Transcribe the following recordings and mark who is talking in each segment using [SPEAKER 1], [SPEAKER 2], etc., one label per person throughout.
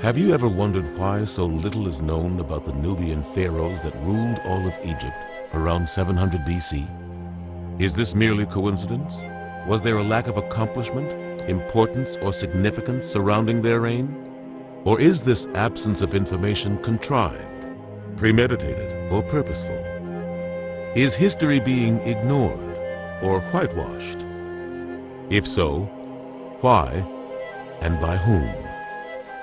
[SPEAKER 1] Have you ever wondered why so little is known about the Nubian pharaohs that ruled all of Egypt around 700 BC? Is this merely coincidence? Was there a lack of accomplishment, importance, or significance surrounding their reign? Or is this absence of information contrived, premeditated, or purposeful? Is history being ignored or whitewashed? If so, why and by whom?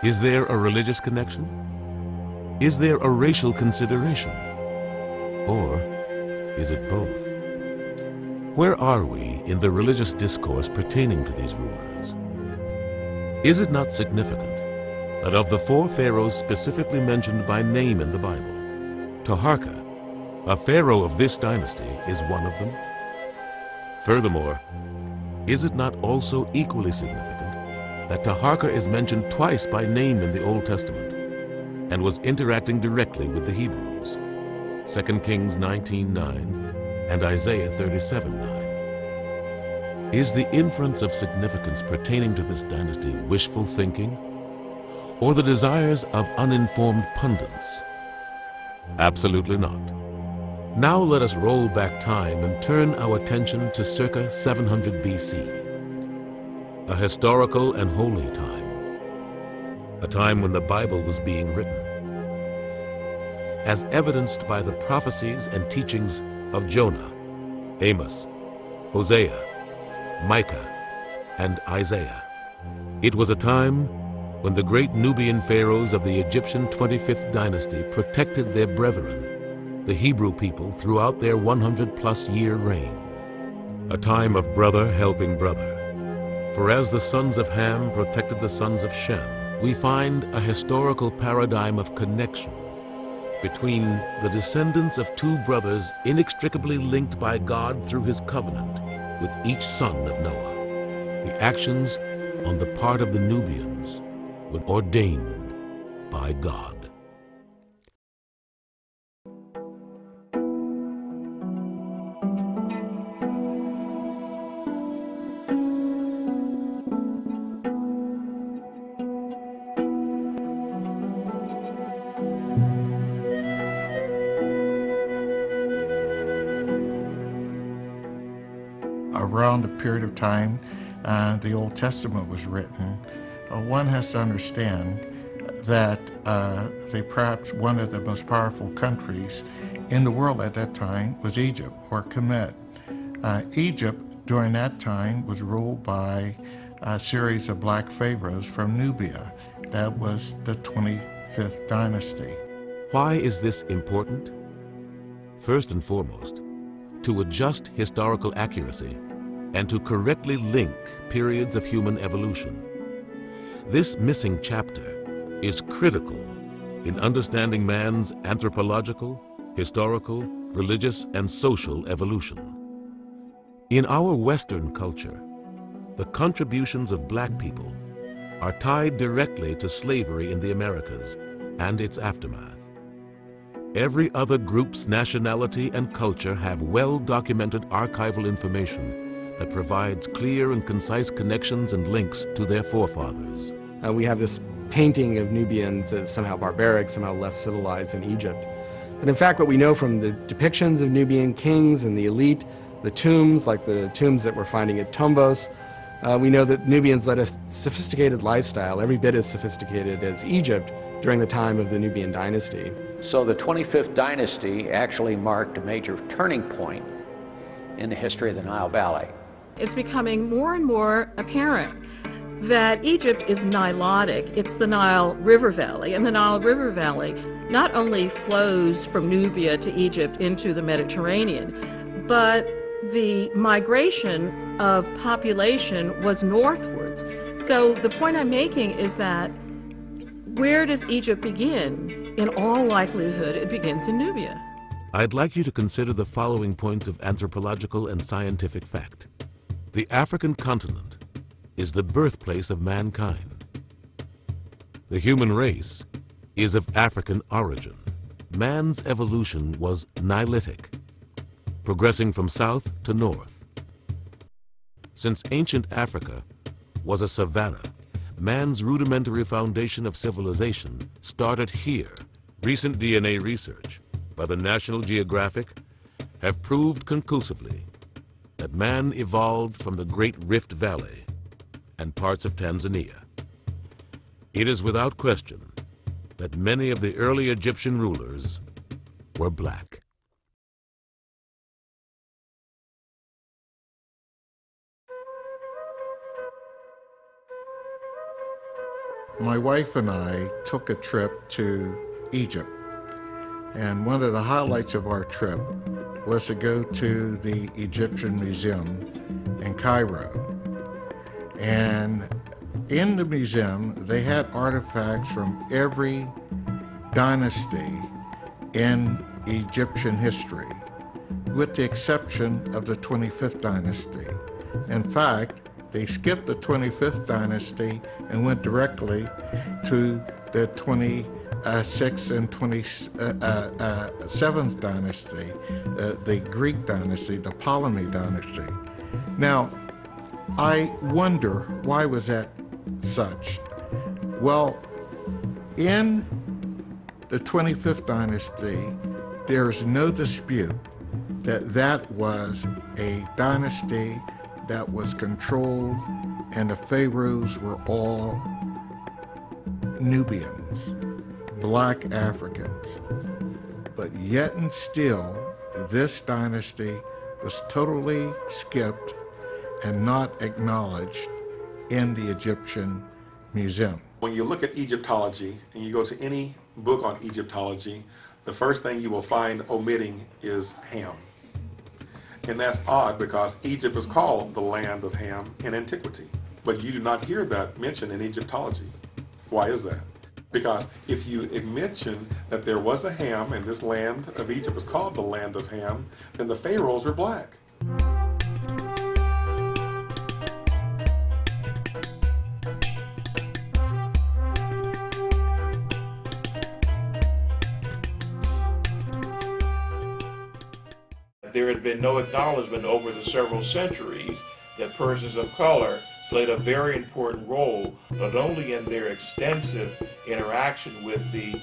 [SPEAKER 1] Is there a religious connection? Is there a racial consideration? Or is it both? Where are we in the religious discourse pertaining to these rumors? Is it not significant that of the 4 pharaohs specifically mentioned by name in the Bible, Taharka, a pharaoh of this dynasty, is one of them? Furthermore, is it not also equally significant that Taharka is mentioned twice by name in the Old Testament and was interacting directly with the Hebrews, 2 Kings 19:9 and Isaiah 37:9? Is the inference of significance pertaining to this dynasty wishful thinking or the desires of uninformed pundits? Absolutely not. Now let us roll back time and turn our attention to circa 700 BC, a historical and holy time, a time when the Bible was being written, as evidenced by the prophecies and teachings of Jonah, Amos, Hosea, Micah, and Isaiah. It was a time when the great Nubian pharaohs of the Egyptian 25th dynasty protected their brethren, the Hebrew people, throughout their 100-plus year reign. A time of brother helping brother. For as the sons of Ham protected the sons of Shem, we find a historical paradigm of connection between the descendants of 2 brothers inextricably linked by God through his covenant with each son of Noah. The actions on the part of the Nubians were ordained by God.
[SPEAKER 2] Around the period of time the Old Testament was written, one has to understand that perhaps one of the most powerful countries in the world at that time was Egypt, or Kemet. Egypt during that time was ruled by a series of black pharaohs from Nubia. That was the 25th dynasty.
[SPEAKER 1] Why is this important? First and foremost, to adjust historical accuracy and to correctly link periods of human evolution. This missing chapter is critical in understanding man's anthropological, historical, religious, and social evolution. In our Western culture, the contributions of black people are tied directly to slavery in the Americas and its aftermath. Every other group's nationality and culture have well-documented archival information that provides clear and concise connections and links to their forefathers.
[SPEAKER 3] We have this painting of Nubians as somehow barbaric, somehow less civilized than Egypt. But in fact, what we know from the depictions of Nubian kings and the elite, the tombs, like the tombs that we're finding at Tombos, we know that Nubians led a sophisticated lifestyle, every bit as sophisticated as Egypt, during the time of the Nubian dynasty.
[SPEAKER 4] So the 25th dynasty actually marked a major turning point in the history of the Nile Valley.
[SPEAKER 5] It's becoming more and more apparent that Egypt is Nilotic. It's the Nile River Valley, and the Nile River Valley not only flows from Nubia to Egypt into the Mediterranean, but the migration of population was northwards. So the point I'm making is that where does Egypt begin? In all likelihood, it begins in Nubia.
[SPEAKER 1] I'd like you to consider the following points of anthropological and scientific fact. The African continent is the birthplace of mankind. The human race is of African origin. Man's evolution was Nilotic, progressing from south to north. Since ancient Africa was a savanna, man's rudimentary foundation of civilization started here. Recent DNA research by the National Geographic have proved conclusively that man evolved from the Great Rift Valley and parts of Tanzania. It is without question that many of the early Egyptian rulers were black.
[SPEAKER 2] My wife and I took a trip to Egypt, and one of the highlights of our trip was to go to the Egyptian Museum in Cairo. And in the museum, they had artifacts from every dynasty in Egyptian history, with the exception of the 25th dynasty. In fact, they skipped the 25th dynasty and went directly to the 26th and 27th dynasty, the Greek dynasty, the Ptolemy dynasty. Now, I wonder, why was that such? Well, in the 25th dynasty, there's no dispute that that was a dynasty that was controlled, and the pharaohs were all Nubians, black Africans. But yet and still, this dynasty was totally skipped and not acknowledged in the Egyptian Museum.
[SPEAKER 6] When you look at Egyptology and you go to any book on Egyptology, the first thing you will find omitting is Ham. And that's odd, because Egypt was called the land of Ham in antiquity. But you do not hear that mentioned in Egyptology. Why is that? Because if you mention that there was a Ham and this land of Egypt was called the land of Ham, then the pharaohs were black.
[SPEAKER 7] There had been no acknowledgement over the several centuries that persons of color played a very important role, not only in their extensive interaction with the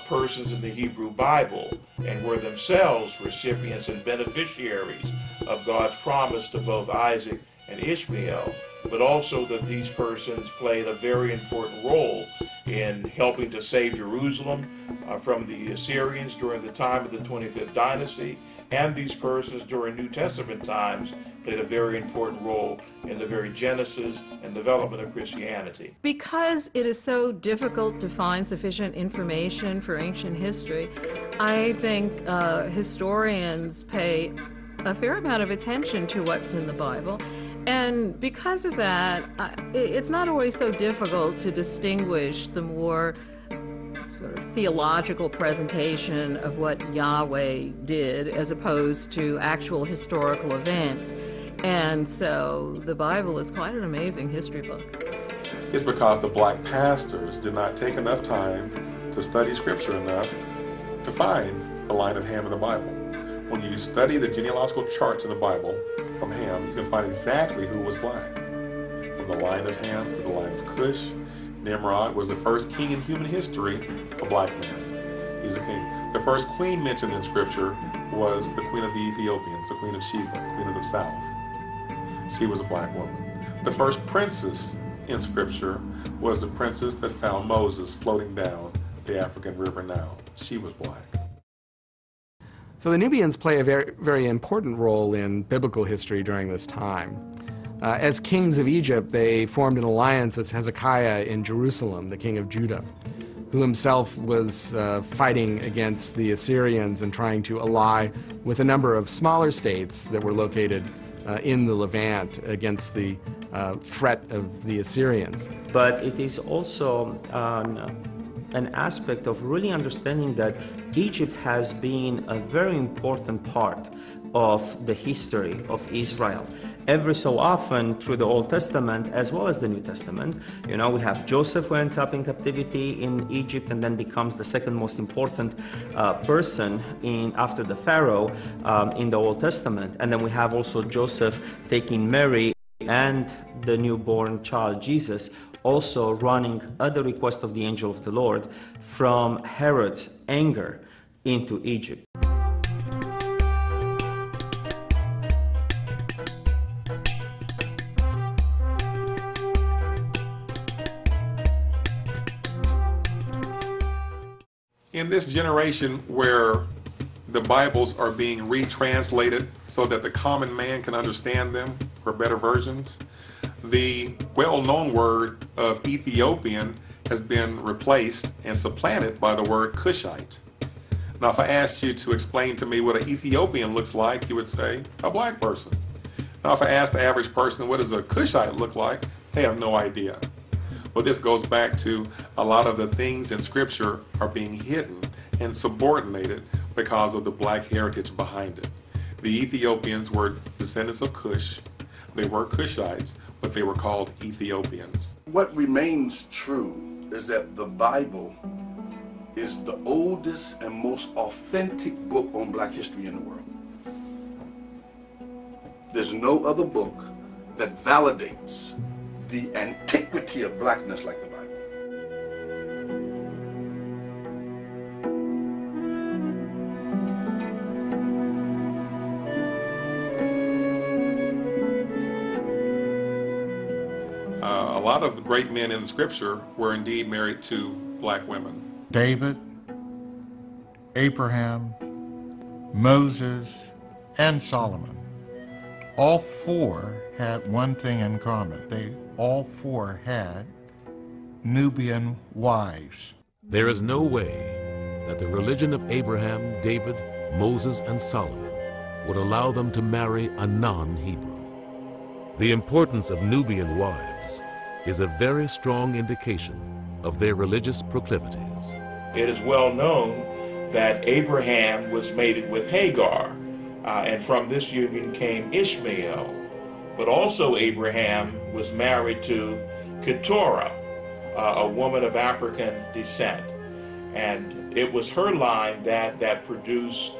[SPEAKER 7] persons in the Hebrew Bible, and were themselves recipients and beneficiaries of God's promise to both Isaac and Ishmael, but also that these persons played a very important role in helping to save Jerusalem from the Assyrians during the time of the 25th dynasty, and these persons during New Testament times played a very important role in the very genesis and development of Christianity.
[SPEAKER 5] Because it is so difficult to find sufficient information for ancient history, I think historians pay a fair amount of attention to what's in the Bible. And because of that, it's not always so difficult to distinguish the more sort of theological presentation of what Yahweh did as opposed to actual historical events. And so the Bible is quite an amazing history book.
[SPEAKER 6] It's because the black pastors did not take enough time to study Scripture enough to find the line of Ham in the Bible. When you study the genealogical charts in the Bible from Ham, you can find exactly who was black. From the line of Ham to the line of Cush, Nimrod was the first king in human history, a black man. He's a king. The first queen mentioned in Scripture was the queen of the Ethiopians, the queen of Sheba, the queen of the south. She was a black woman. The first princess in Scripture was the princess that found Moses floating down the African river Nile. She was black.
[SPEAKER 3] So the Nubians play a very, very important role in biblical history during this time. As kings of Egypt, they formed an alliance with Hezekiah in Jerusalem, the king of Judah, who himself was fighting against the Assyrians and trying to ally with a number of smaller states that were located in the Levant against the threat of the Assyrians.
[SPEAKER 8] But it is also an aspect of really understanding that Egypt has been a very important part of the history of Israel. Every so often through the Old Testament as well as the New Testament, you know, we have Joseph who ends up in captivity in Egypt and then becomes the second most important person after the Pharaoh in the Old Testament. And then we have also Joseph taking Mary and the newborn child Jesus also running at the request of the angel of the Lord from Herod's anger into Egypt.
[SPEAKER 6] In this generation where the Bibles are being retranslated so that the common man can understand them for better versions, the well-known word of Ethiopian has been replaced and supplanted by the word Cushite. Now, if I asked you to explain to me what an Ethiopian looks like, you would say a black person. Now, if I asked the average person what does a Cushite look like, they have no idea. Well, this goes back to a lot of the things in Scripture are being hidden and subordinated because of the black heritage behind it. The Ethiopians were descendants of Cush. They were Cushites, but they were called Ethiopians.
[SPEAKER 9] What remains true is that the Bible is the oldest and most authentic book on black history in the world. There's no other book that validates the antiquity of blackness like the Bible.
[SPEAKER 6] A lot of great men in the Scripture were indeed married to black women.
[SPEAKER 2] David, Abraham, Moses, and Solomon. All four had one thing in common. They all four had Nubian wives.
[SPEAKER 1] There is no way that the religion of Abraham, David, Moses, and Solomon would allow them to marry a non-Hebrew. The importance of Nubian wives is a very strong indication of their religious proclivities.
[SPEAKER 7] It is well known that Abraham was mated with Hagar, and from this union came Ishmael. But also Abraham was married to Keturah, a woman of African descent. And it was her line that produced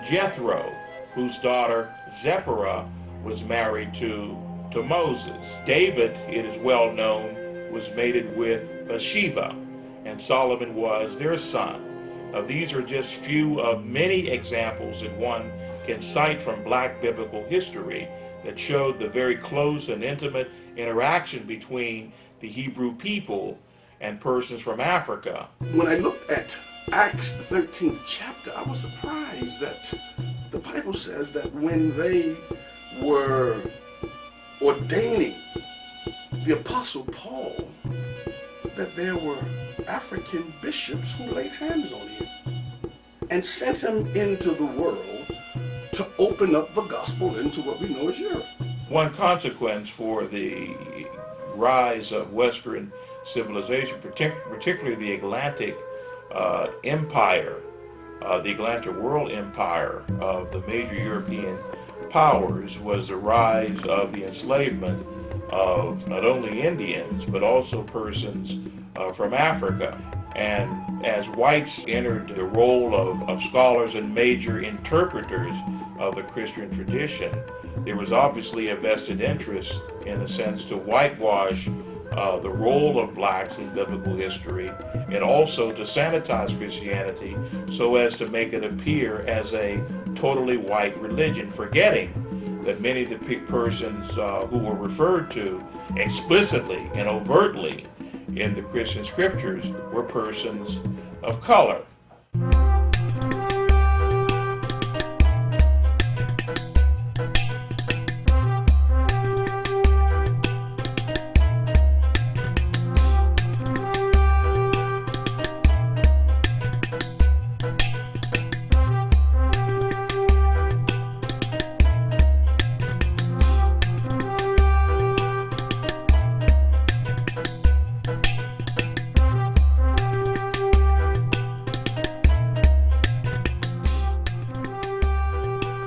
[SPEAKER 7] Jethro, whose daughter Zipporah was married to Moses. David, it is well known, was mated with Bathsheba, and Solomon was their son. Now, these are just few of many examples that one can cite from black biblical history that showed the very close and intimate interaction between the Hebrew people and persons from Africa.
[SPEAKER 9] When I looked at Acts, the 13th chapter, I was surprised that the Bible says that when they were ordaining the Apostle Paul, that there were African bishops who laid hands on him and sent him into the world to open up the gospel into what we know as Europe.
[SPEAKER 7] One consequence for the rise of Western civilization, particularly the Atlantic Empire, the Atlantic World Empire of the major European powers, was the rise of the enslavement of not only Indians but also persons from Africa. And as whites entered the role of scholars and major interpreters of the Christian tradition, there was obviously a vested interest, in a sense, to whitewash the role of blacks in biblical history, and also to sanitize Christianity so as to make it appear as a totally white religion, forgetting that many of the persons who were referred to explicitly and overtly in the Christian scriptures were persons of color.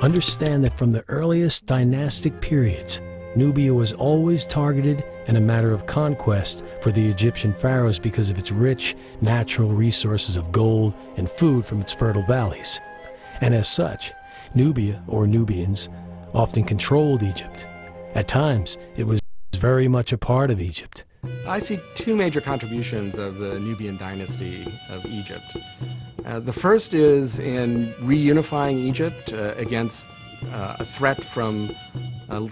[SPEAKER 10] Understand that from the earliest dynastic periods, Nubia was always targeted and a matter of conquest for the Egyptian pharaohs because of its rich natural resources of gold and food from its fertile valleys. And as such, Nubia, or Nubians, often controlled Egypt. At times, it was very much a part of Egypt.
[SPEAKER 3] I see two major contributions of the Nubian dynasty of Egypt. The first is in reunifying Egypt against a threat from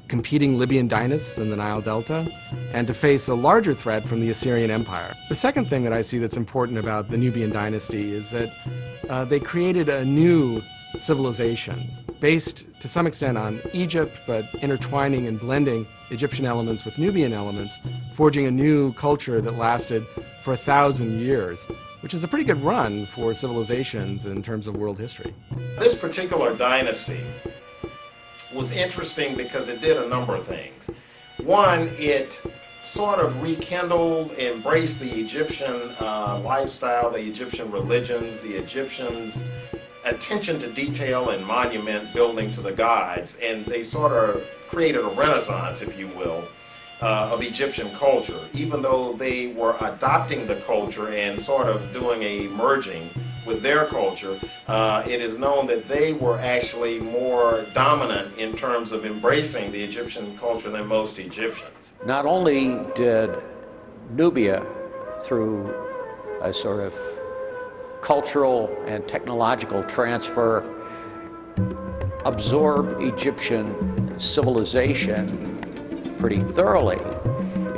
[SPEAKER 3] competing Libyan dynasts in the Nile Delta, and to face a larger threat from the Assyrian Empire. The second thing that I see that's important about the Nubian dynasty is that they created a new civilization based to some extent on Egypt, but intertwining and blending Egyptian elements with Nubian elements, forging a new culture that lasted for 1,000 years, which is a pretty good run for civilizations in terms of world history.
[SPEAKER 11] This particular dynasty was interesting because it did a number of things. One, it sort of rekindled, embraced the Egyptian lifestyle, the Egyptian religions, the Egyptians' attention to detail and monument building to the gods, and they sort of created a renaissance, if you will, of Egyptian culture. Even though they were adopting the culture and sort of doing a merging with their culture, it is known that they were actually more dominant in terms of embracing the Egyptian culture than most Egyptians.
[SPEAKER 4] Not only did Nubia, through a sort of cultural and technological transfer, absorb Egyptian civilization pretty thoroughly,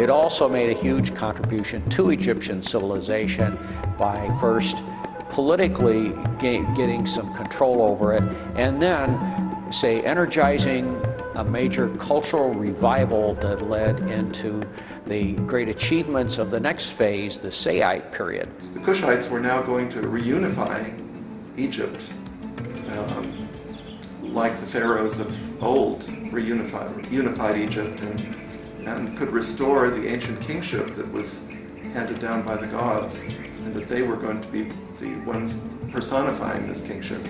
[SPEAKER 4] it also made a huge contribution to Egyptian civilization by first politically getting some control over it, and then, say, energizing a major cultural revival that led into the great achievements of the next phase, the Saite period.
[SPEAKER 9] The Kushites were now going to reunify Egypt, like the pharaohs of old unified Egypt, and could restore the ancient kingship that was handed down by the gods, and that they were going to be the ones personifying this kingship.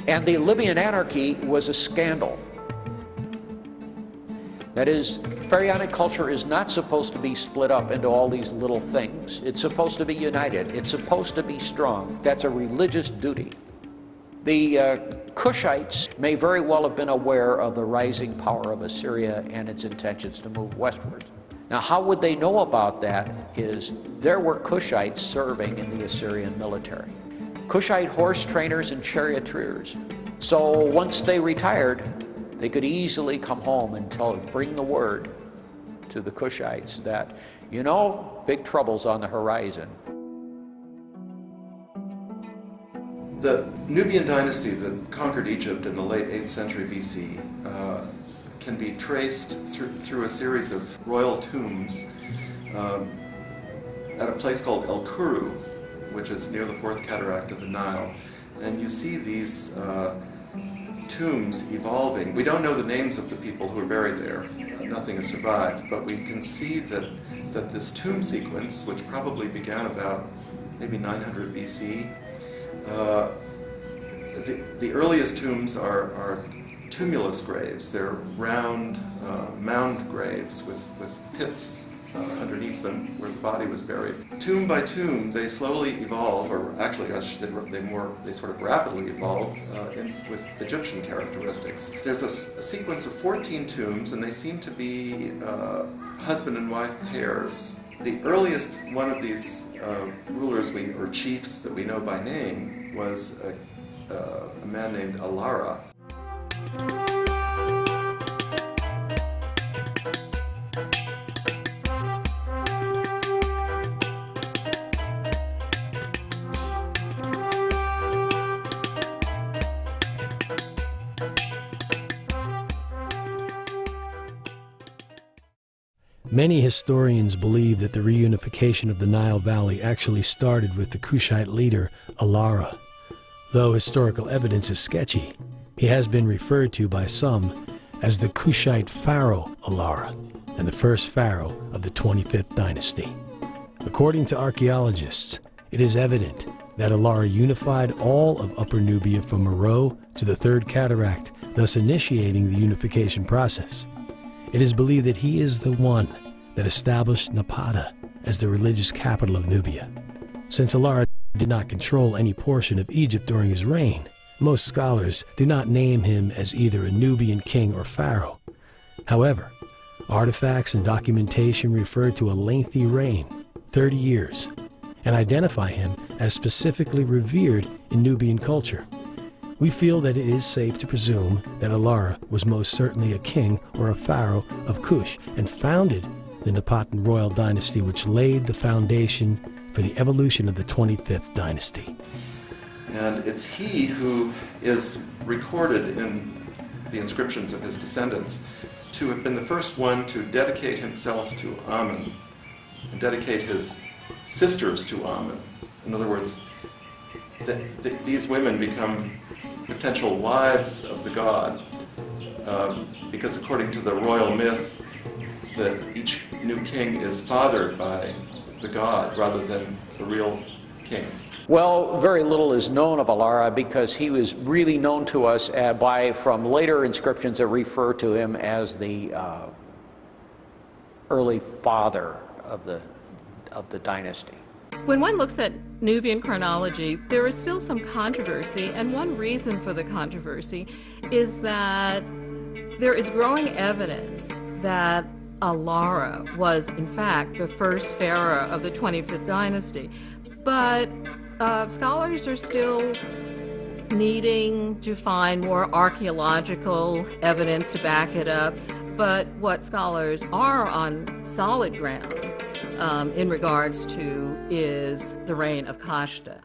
[SPEAKER 4] And the Libyan anarchy was a scandal. That is, pharaonic culture is not supposed to be split up into all these little things. It's supposed to be united. It's supposed to be strong. That's a religious duty. The Kushites may very well have been aware of the rising power of Assyria and its intentions to move westwards. Now, how would they know about that is there were Kushites serving in the Assyrian military. Kushite horse trainers and charioteers. So once they retired, they could easily come home and bring the word to the Kushites that, you know, big trouble's on the horizon.
[SPEAKER 9] The Nubian dynasty that conquered Egypt in the late 8th century BC can be traced through a series of royal tombs at a place called El Kuru, which is near the fourth cataract of the Nile. And you see these tombs evolving. We don't know the names of the people who are buried there. Nothing has survived, but we can see that this tomb sequence, which probably began about maybe 900 BC, the earliest tombs are tumulus graves. They're round mound graves with pits underneath them where the body was buried. Tomb by tomb, they slowly evolve, or actually I should say they sort of rapidly evolve with Egyptian characteristics. There's a sequence of 14 tombs, and they seem to be husband and wife pairs. The earliest one of these rulers or chiefs that we know by name was a man named Alara.
[SPEAKER 10] Many historians believe that the reunification of the Nile Valley actually started with the Kushite leader, Alara. Though historical evidence is sketchy, he has been referred to by some as the Kushite pharaoh Alara and the first pharaoh of the 25th dynasty. According to archaeologists, it is evident that Alara unified all of Upper Nubia from Meroe to the Third Cataract, thus initiating the unification process. It is believed that he is the one that established Napata as the religious capital of Nubia. Since Alara did not control any portion of Egypt during his reign. Most scholars do not name him as either a Nubian king or pharaoh. However, artifacts and documentation refer to a lengthy reign, 30 years, and identify him as specifically revered in Nubian culture. We feel that it is safe to presume that Alara was most certainly a king or a pharaoh of Kush and founded the Napatan royal dynasty, which laid the foundation for the evolution of the 25th dynasty.
[SPEAKER 12] And it's he who is recorded in the inscriptions of his descendants to have been the first one to dedicate himself to Amun and dedicate his sisters to Amun. In other words, these women become potential wives of the god because according to the royal myth that each new king is fathered by the god rather than the real king.
[SPEAKER 4] Well, very little is known of Alara because he was really known to us from later inscriptions that refer to him as the early father of the dynasty.
[SPEAKER 5] When one looks at Nubian chronology, there is still some controversy, and one reason for the controversy is that there is growing evidence that Alara was, in fact, the first pharaoh of the 25th dynasty. But scholars are still needing to find more archaeological evidence to back it up. But what scholars are on solid ground in regards to is the reign of Kashta.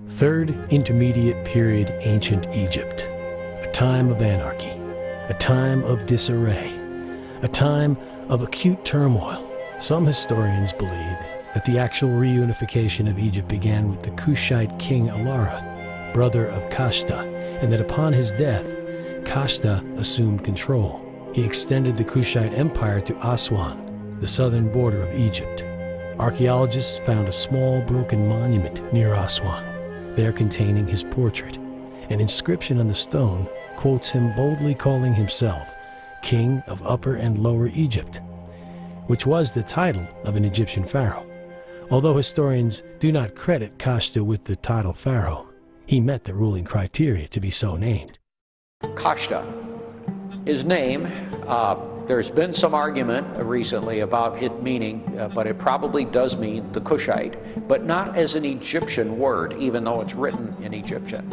[SPEAKER 10] Third Intermediate Period Ancient Egypt, a time of anarchy, a time of disarray, a time of acute turmoil. Some historians believe that the actual reunification of Egypt began with the Kushite king Alara, brother of Kashta, and that upon his death, Kashta assumed control. He extended the Kushite Empire to Aswan, the southern border of Egypt. Archaeologists found a small broken monument near Aswan, there containing his portrait. An inscription on the stone quotes him boldly calling himself King of Upper and Lower Egypt, which was the title of an Egyptian pharaoh. Although historians do not credit Kashta with the title pharaoh, he met the ruling criteria to be so named.
[SPEAKER 4] Kashta, his name, there's been some argument recently about it meaning, but it probably does mean the Kushite, but not as an Egyptian word, even though it's written in Egyptian.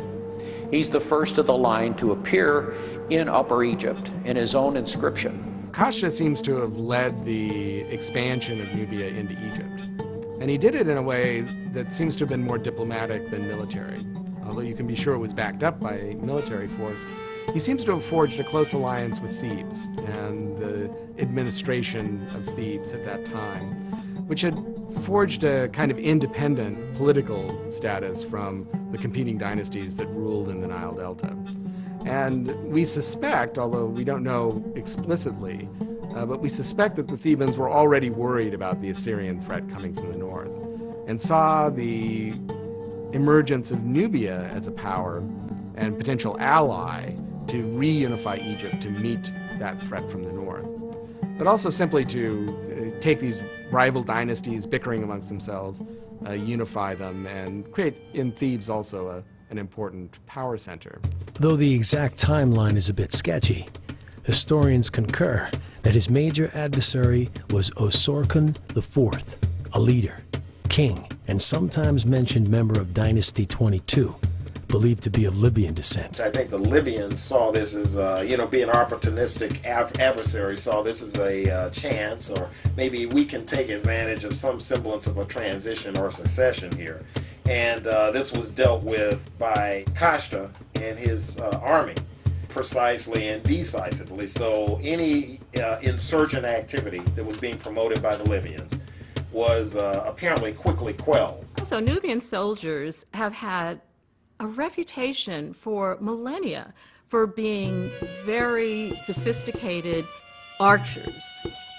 [SPEAKER 4] He's the first of the line to appear in Upper Egypt in his own inscription.
[SPEAKER 3] Kashta seems to have led the expansion of Nubia into Egypt. And he did it in a way that seems to have been more diplomatic than military. Although you can be sure it was backed up by a military force, he seems to have forged a close alliance with Thebes and the administration of Thebes at that time, which had forged a kind of independent political status from the competing dynasties that ruled in the Nile Delta. And we suspect, although we don't know explicitly, but we suspect that the Thebans were already worried about the Assyrian threat coming from the north and saw the emergence of Nubia as a power and potential ally to reunify Egypt to meet that threat from the north, but also simply to take these rival dynasties bickering amongst themselves, unify them, and create in Thebes also an important power center.
[SPEAKER 10] Though the exact timeline is a bit sketchy, historians concur that his major adversary was Osorkon IV, a leader, king, and sometimes mentioned member of Dynasty 22, believed to be of Libyan descent.
[SPEAKER 11] I think the Libyans saw this as, being opportunistic adversaries, saw this as a chance, or maybe we can take advantage of some semblance of a transition or succession here. And this was dealt with by Kashta and his army precisely and decisively. So any insurgent activity that was being promoted by the Libyans was apparently quickly quelled.
[SPEAKER 5] So Nubian soldiers have had a reputation for millennia for being very sophisticated archers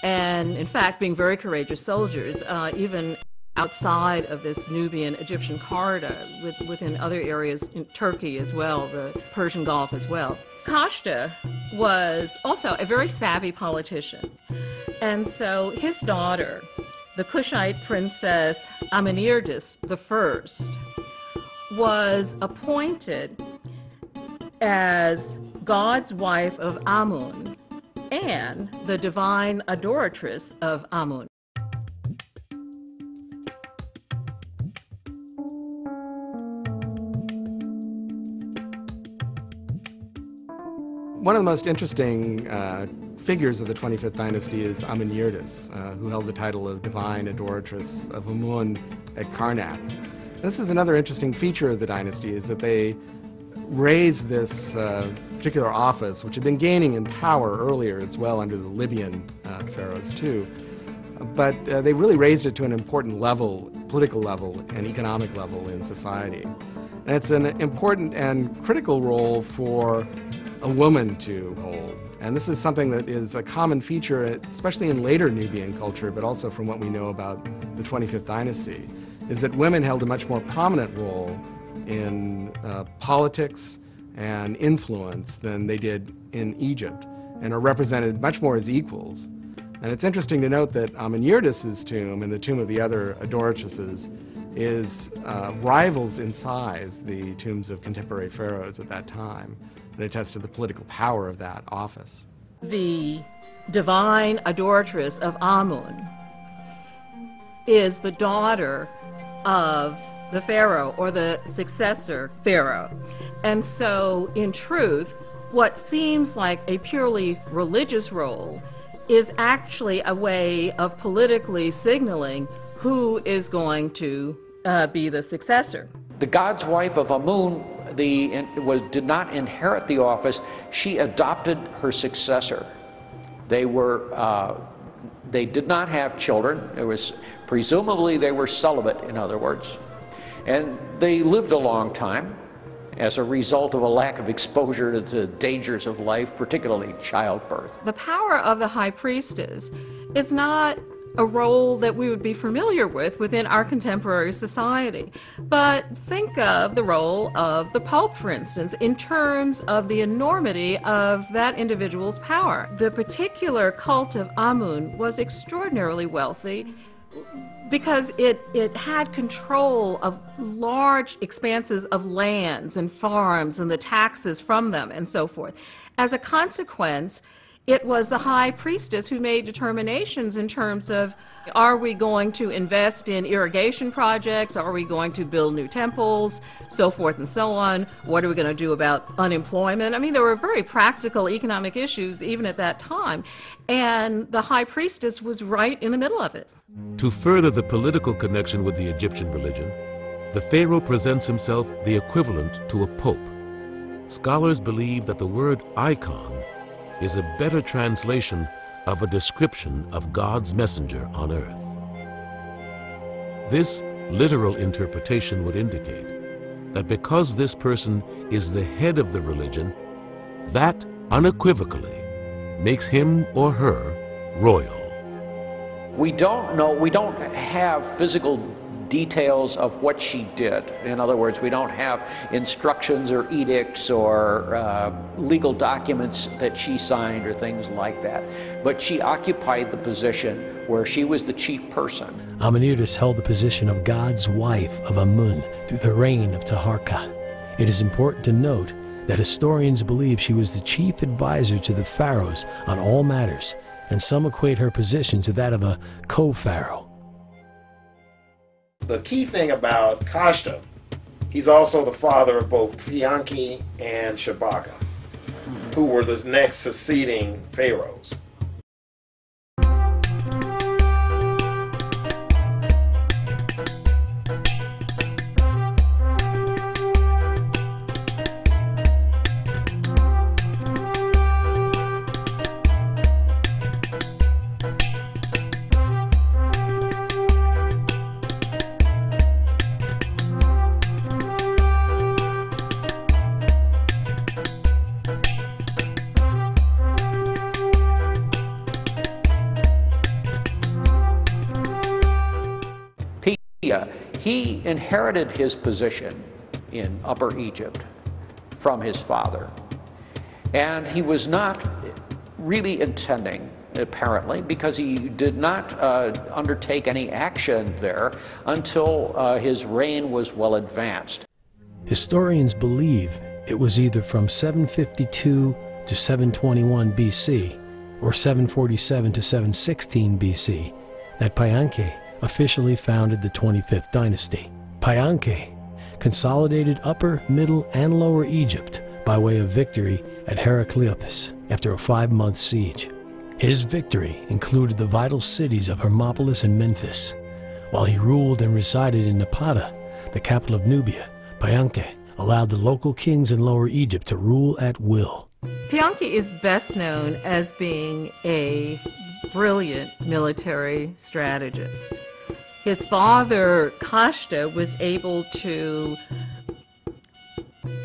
[SPEAKER 5] and in fact being very courageous soldiers, even outside of this Nubian-Egyptian corridor, within other areas in Turkey as well, the Persian Gulf as well. Kashta was also a very savvy politician, and so his daughter, the Kushite princess Amenirtis I, was appointed as God's wife of Amun and the divine adoratress of Amun.
[SPEAKER 3] One of the most interesting figures of the 25th dynasty is Amenirtis, who held the title of divine adoratress of Amun at Karnak. This is another interesting feature of the dynasty, is that they raised this particular office, which had been gaining in power earlier as well under the Libyan pharaohs too, but they really raised it to an important level, political level and economic level in society. And it's an important and critical role for a woman to hold. And this is something that is a common feature, especially in later Nubian culture, but also from what we know about the 25th dynasty, is that women held a much more prominent role in politics and influence than they did in Egypt, and are represented much more as equals. And it's interesting to note that Amenirtis' tomb and the tomb of the other adoratresses is rivals in size the tombs of contemporary pharaohs at that time, and attests to the political power of that office.
[SPEAKER 5] The divine adoratress of Amun is the daughter of the pharaoh, or the successor pharaoh. And so, in truth, what seems like a purely religious role is actually a way of politically signaling who is going to be the successor.
[SPEAKER 4] The God's wife of Amun did not inherit the office. She adopted her successor. They did not have children. Presumably they were celibate, in other words. And they lived a long time as a result of a lack of exposure to the dangers of life, particularly childbirth.
[SPEAKER 5] The power of the high priestess is not a role that we would be familiar with within our contemporary society. But think of the role of the Pope, for instance, in terms of the enormity of that individual's power. The particular cult of Amun was extraordinarily wealthy because it had control of large expanses of lands and farms and the taxes from them and so forth. As a consequence, it was the high priestess who made determinations in terms of, are we going to invest in irrigation projects? Are we going to build new temples? So forth and so on. What are we going to do about unemployment? I mean, there were very practical economic issues even at that time. And the high priestess was right in the middle of it.
[SPEAKER 1] To further the political connection with the Egyptian religion, the pharaoh presents himself the equivalent to a pope. Scholars believe that the word icon is a better translation of a description of God's messenger on earth. This literal interpretation would indicate that because this person is the head of the religion, that unequivocally makes him or her royal.
[SPEAKER 4] We don't know, we don't have physical details of what she did. In other words, we don't have instructions or edicts or legal documents that she signed or things like that. But she occupied the position where she was the chief person.
[SPEAKER 10] Amenirtis held the position of God's wife of Amun through the reign of Taharqa. It is important to note that historians believe she was the chief advisor to the pharaohs on all matters, and some equate her position to that of a co-pharaoh.
[SPEAKER 11] The key thing about Kashta, he's also the father of both Pianki and Shabaka, who were the next succeeding pharaohs.
[SPEAKER 4] He inherited his position in Upper Egypt from his father, and he was not really intending, apparently, because he did not undertake any action there until his reign was well advanced.
[SPEAKER 10] Historians believe it was either from 752 to 721 BC or 747 to 716 BC that Paenque officially founded the 25th dynasty. Paenque consolidated Upper, Middle, and Lower Egypt by way of victory at Heracleopolis after a 5-month siege. His victory included the vital cities of Hermopolis and Memphis. While he ruled and resided in Napata, the capital of Nubia, Paenque allowed the local kings in Lower Egypt to rule at will.
[SPEAKER 5] Paenque is best known as being a brilliant military strategist. His father, Kashta, was able to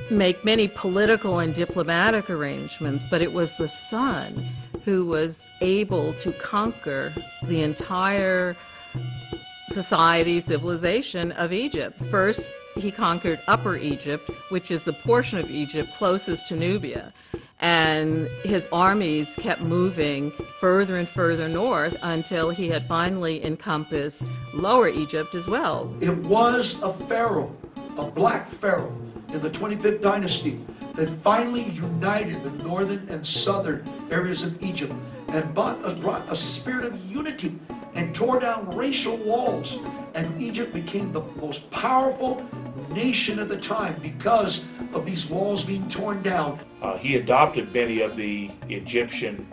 [SPEAKER 5] make many political and diplomatic arrangements, but it was the son who was able to conquer the entire society, civilization of Egypt. First, he conquered Upper Egypt, which is the portion of Egypt closest to Nubia. And his armies kept moving further and further north until he had finally encompassed Lower Egypt as well.
[SPEAKER 13] It was a pharaoh, a black pharaoh in the 25th dynasty, that finally united the northern and southern areas of Egypt and brought a spirit of unity and tore down racial walls. And Egypt became the most powerful nation at the time because of these walls being torn down.
[SPEAKER 7] He adopted many of the Egyptian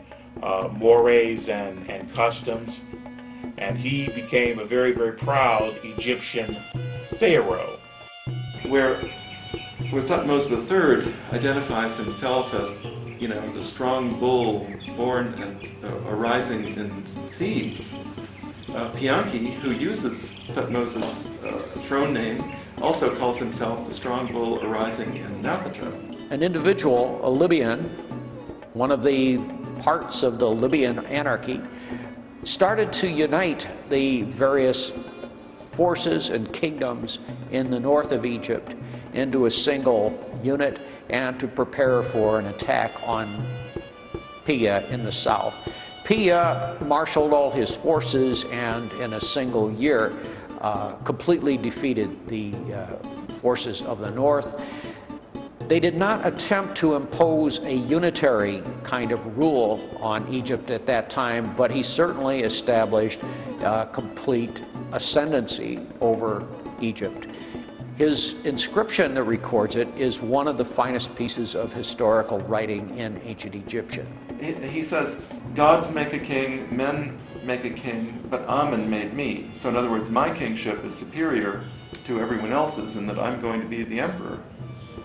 [SPEAKER 7] mores and customs, and he became a very, very proud Egyptian pharaoh.
[SPEAKER 12] Where Thutmose III identifies himself as, the strong bull born and arising in Thebes, Paenque, who uses Thutmose's throne name, also calls himself the strong bull arising in Napata.
[SPEAKER 4] An individual, a Libyan, one of the parts of the Libyan anarchy, started to unite the various forces and kingdoms in the north of Egypt into a single unit and to prepare for an attack on Pia in the south. Pia marshaled all his forces and in a single year completely defeated the forces of the north. They did not attempt to impose a unitary kind of rule on Egypt at that time, but he certainly established complete ascendancy over Egypt. His inscription that records it is one of the finest pieces of historical writing in ancient Egyptian.
[SPEAKER 12] He says, gods make a king, men make a king, but Amen made me. So in other words, my kingship is superior to everyone else's in that I'm going to be the emperor.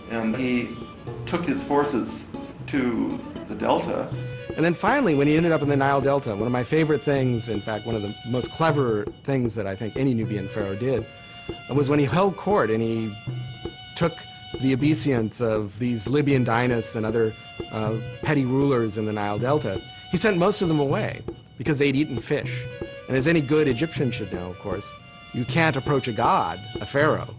[SPEAKER 12] And he took his forces to the Delta.
[SPEAKER 3] And then finally, when he ended up in the Nile Delta, one of my favorite things, in fact, one of the most clever things that I think any Nubian pharaoh did, was when he held court and he took the obeisance of these Libyan dynasts and other petty rulers in the Nile Delta. He sent most of them away because they'd eaten fish. And as any good Egyptian should know, of course, you can't approach a god, a pharaoh,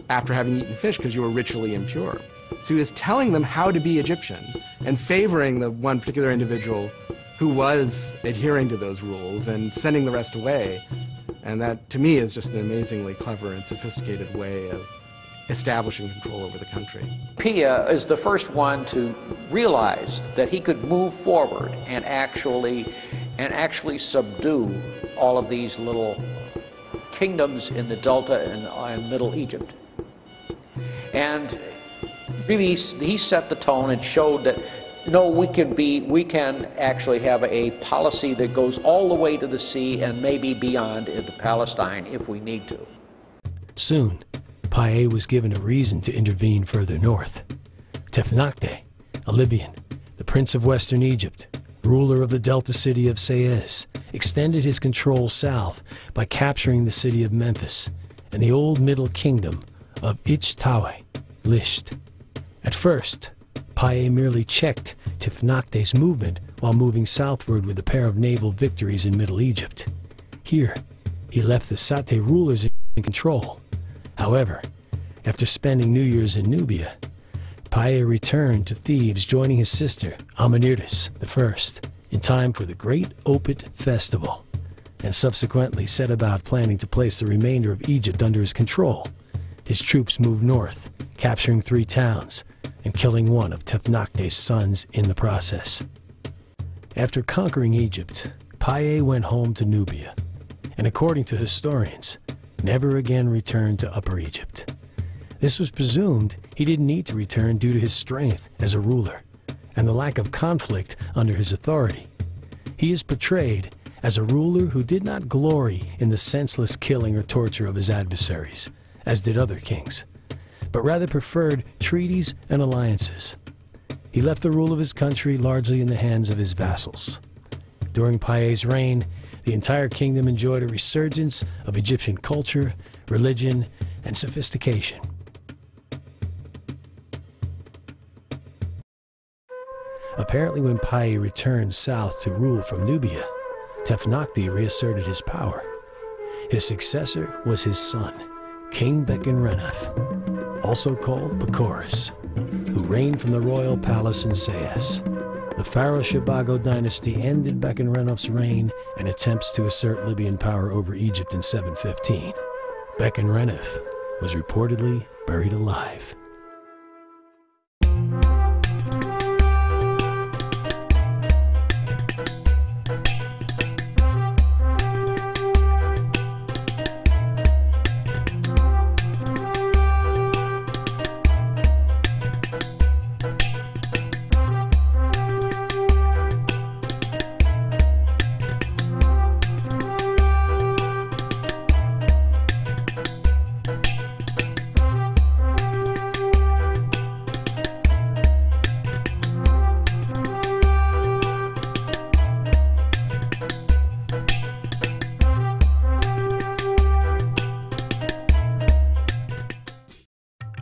[SPEAKER 3] after having eaten fish because you were ritually impure. So he was telling them how to be Egyptian and favoring the one particular individual who was adhering to those rules and sending the rest away. And that, to me, is just an amazingly clever and sophisticated way of establishing control over the country.
[SPEAKER 4] Pia is the first one to realize that he could move forward and actually subdue all of these little kingdoms in the Delta and Middle Egypt. And really, he set the tone and showed that no, we can actually have a policy that goes all the way to the sea and maybe beyond into Palestine if we need to.
[SPEAKER 10] Soon, Pae was given a reason to intervene further north. Tefnakte, a Libyan, the prince of western Egypt, ruler of the delta city of Sais, extended his control south by capturing the city of Memphis and the old Middle Kingdom of Ichtawe, Lisht. At first, Pae merely checked Tefnakte's movement while moving southward with a pair of naval victories in Middle Egypt. Here, he left the Sate rulers control. However, after spending New Year's in Nubia, Paye returned to Thebes, joining his sister, Amenertis I, in time for the Great Opet Festival, and subsequently set about planning to place the remainder of Egypt under his control. His troops moved north, capturing 3 towns and killing one of Tefnakhte's sons in the process. After conquering Egypt, Paye went home to Nubia, and according to historians, never again returned to Upper Egypt. This was presumed he didn't need to return due to his strength as a ruler and the lack of conflict under his authority. He is portrayed as a ruler who did not glory in the senseless killing or torture of his adversaries, as did other kings, but rather preferred treaties and alliances. He left the rule of his country largely in the hands of his vassals. During Paye's reign, the entire kingdom enjoyed a resurgence of Egyptian culture, religion, and sophistication. Apparently, when Paye returned south to rule from Nubia, Tefnakhte reasserted his power. His successor was his son, King Bekken-Renef, also called Pacorus, who reigned from the royal palace in Sais. The Pharaoh Shabago dynasty ended Bekken-Renef's reign and attempts to assert Libyan power over Egypt in 715. Bekken-Renef was reportedly buried alive.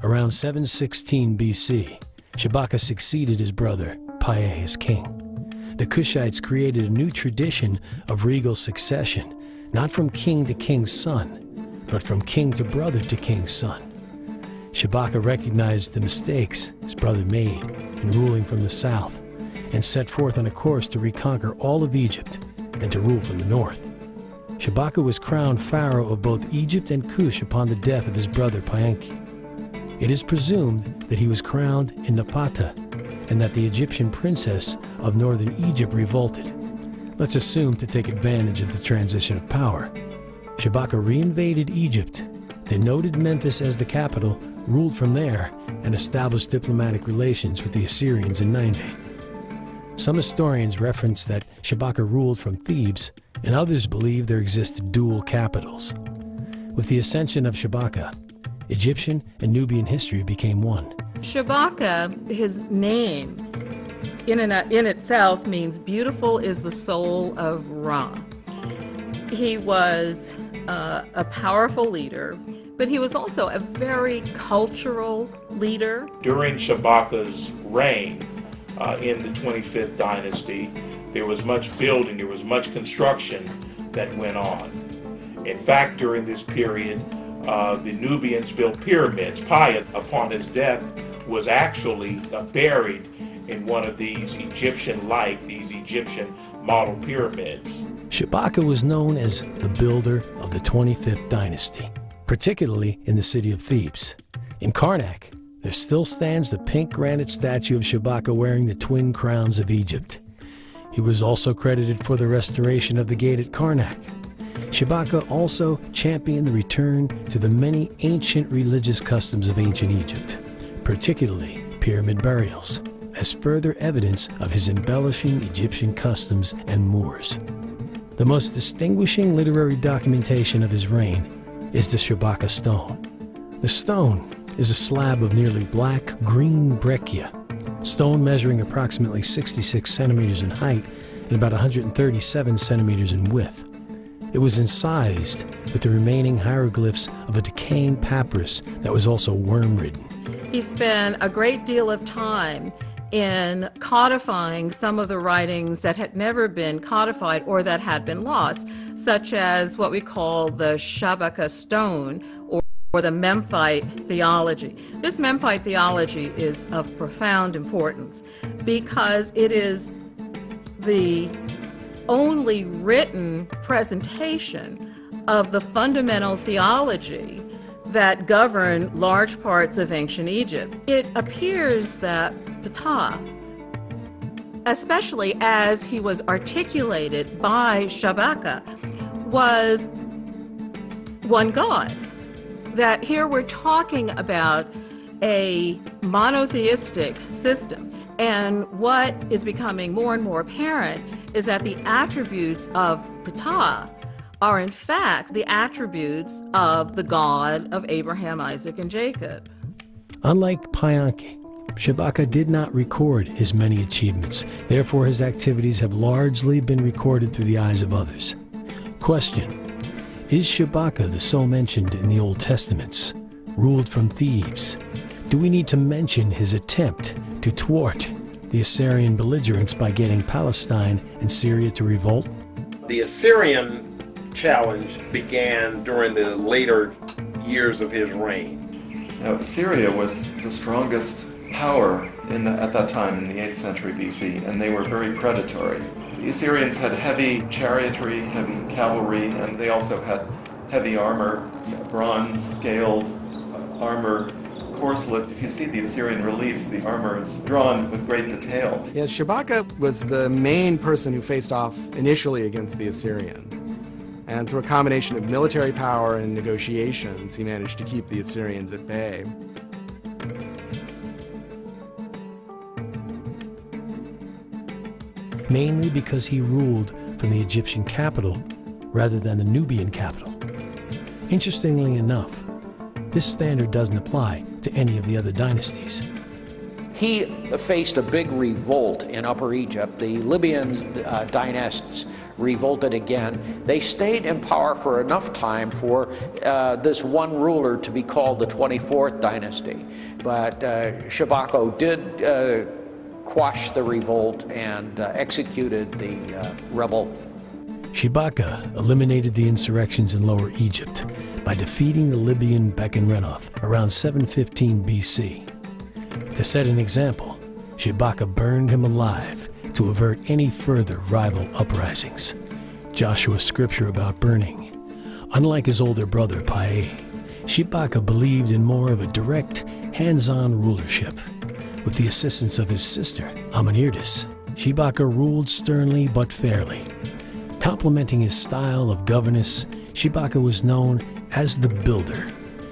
[SPEAKER 10] Around 716 BC, Shabaka succeeded his brother, Paye, as king. The Kushites created a new tradition of regal succession, not from king to king's son, but from king to brother to king's son. Shabaka recognized the mistakes his brother made in ruling from the south and set forth on a course to reconquer all of Egypt and to rule from the north. Shabaka was crowned pharaoh of both Egypt and Kush upon the death of his brother Paenki. It is presumed that he was crowned in Napata and that the Egyptian princess of northern Egypt revolted. Let's assume to take advantage of the transition of power. Shabaka reinvaded Egypt, denoted Memphis as the capital, ruled from there, and established diplomatic relations with the Assyrians in Nineveh. Some historians reference that Shabaka ruled from Thebes, and others believe there existed dual capitals. With the ascension of Shabaka, Egyptian and Nubian history became one.
[SPEAKER 5] Shabaka, his name in itself means beautiful is the soul of Ra. He was a powerful leader, but he was also a very cultural leader.
[SPEAKER 7] During Shabaka's reign in the 25th dynasty, there was much building, there was much construction that went on. In fact, during this period, the Nubians built pyramids. Paye, upon his death, was actually buried in one of these Egyptian model pyramids.
[SPEAKER 10] Shabaka was known as the builder of the 25th dynasty, particularly in the city of Thebes. In Karnak, there still stands the pink granite statue of Shabaka wearing the twin crowns of Egypt. He was also credited for the restoration of the gate at Karnak. Shabaka also championed the return to the many ancient religious customs of ancient Egypt, particularly pyramid burials, as further evidence of his embellishing Egyptian customs and mores. The most distinguishing literary documentation of his reign is the Shabaka stone. The stone is a slab of nearly black-green breccia, stone measuring approximately 66 centimeters in height and about 137 centimeters in width. It was incised with the remaining hieroglyphs of a decaying papyrus that was also worm-ridden.
[SPEAKER 5] He spent a great deal of time in codifying some of the writings that had never been codified or that had been lost, such as what we call the Shabaka stone or the Memphite theology. This Memphite theology is of profound importance because it is the only written presentation of the fundamental theology that govern large parts of ancient Egypt. It appears that Ptah, especially as he was articulated by Shabaka, was one God. That here we're talking about a monotheistic system, and what is becoming more and more apparent is that the attributes of Ptah are in fact the attributes of the God of Abraham, Isaac, and Jacob.
[SPEAKER 10] Unlike Payanke, Shabaka did not record his many achievements. Therefore, his activities have largely been recorded through the eyes of others. Question: is Shabaka the soul mentioned in the Old Testaments, ruled from Thebes? Do we need to mention his attempt to thwart the Assyrian belligerents by getting Palestine and Syria to revolt?
[SPEAKER 11] The Assyrian challenge began during the later years of his reign.
[SPEAKER 12] Now, Assyria was the strongest power at that time in the 8th century BC, and they were very predatory. The Assyrians had heavy chariotry, heavy cavalry, and they also had heavy armor, bronze scaled armor, corselets. You see the Assyrian reliefs, the armor is drawn with great detail.
[SPEAKER 3] Yeah, Shabaka was the main person who faced off initially against the Assyrians. And through a combination of military power and negotiations, he managed to keep the Assyrians at bay.
[SPEAKER 10] Mainly because he ruled from the Egyptian capital rather than the Nubian capital. Interestingly enough, this standard doesn't apply to any of the other dynasties.
[SPEAKER 4] He faced a big revolt in Upper Egypt. The Libyan dynasts revolted again. They stayed in power for enough time for this one ruler to be called the 24th dynasty. But Shabaka did quash the revolt and executed the rebel.
[SPEAKER 10] Shabaka eliminated the insurrections in Lower Egypt by defeating the Libyan Bechen-Renouf around 715 BC. To set an example, Shabaka burned him alive to avert any further rival uprisings. Joshua's scripture about burning. Unlike his older brother Pae, Shabaka believed in more of a direct, hands-on rulership. With the assistance of his sister, Amenirtis, Shabaka ruled sternly but fairly. Complementing his style of governance, Shabaka was known as the Builder,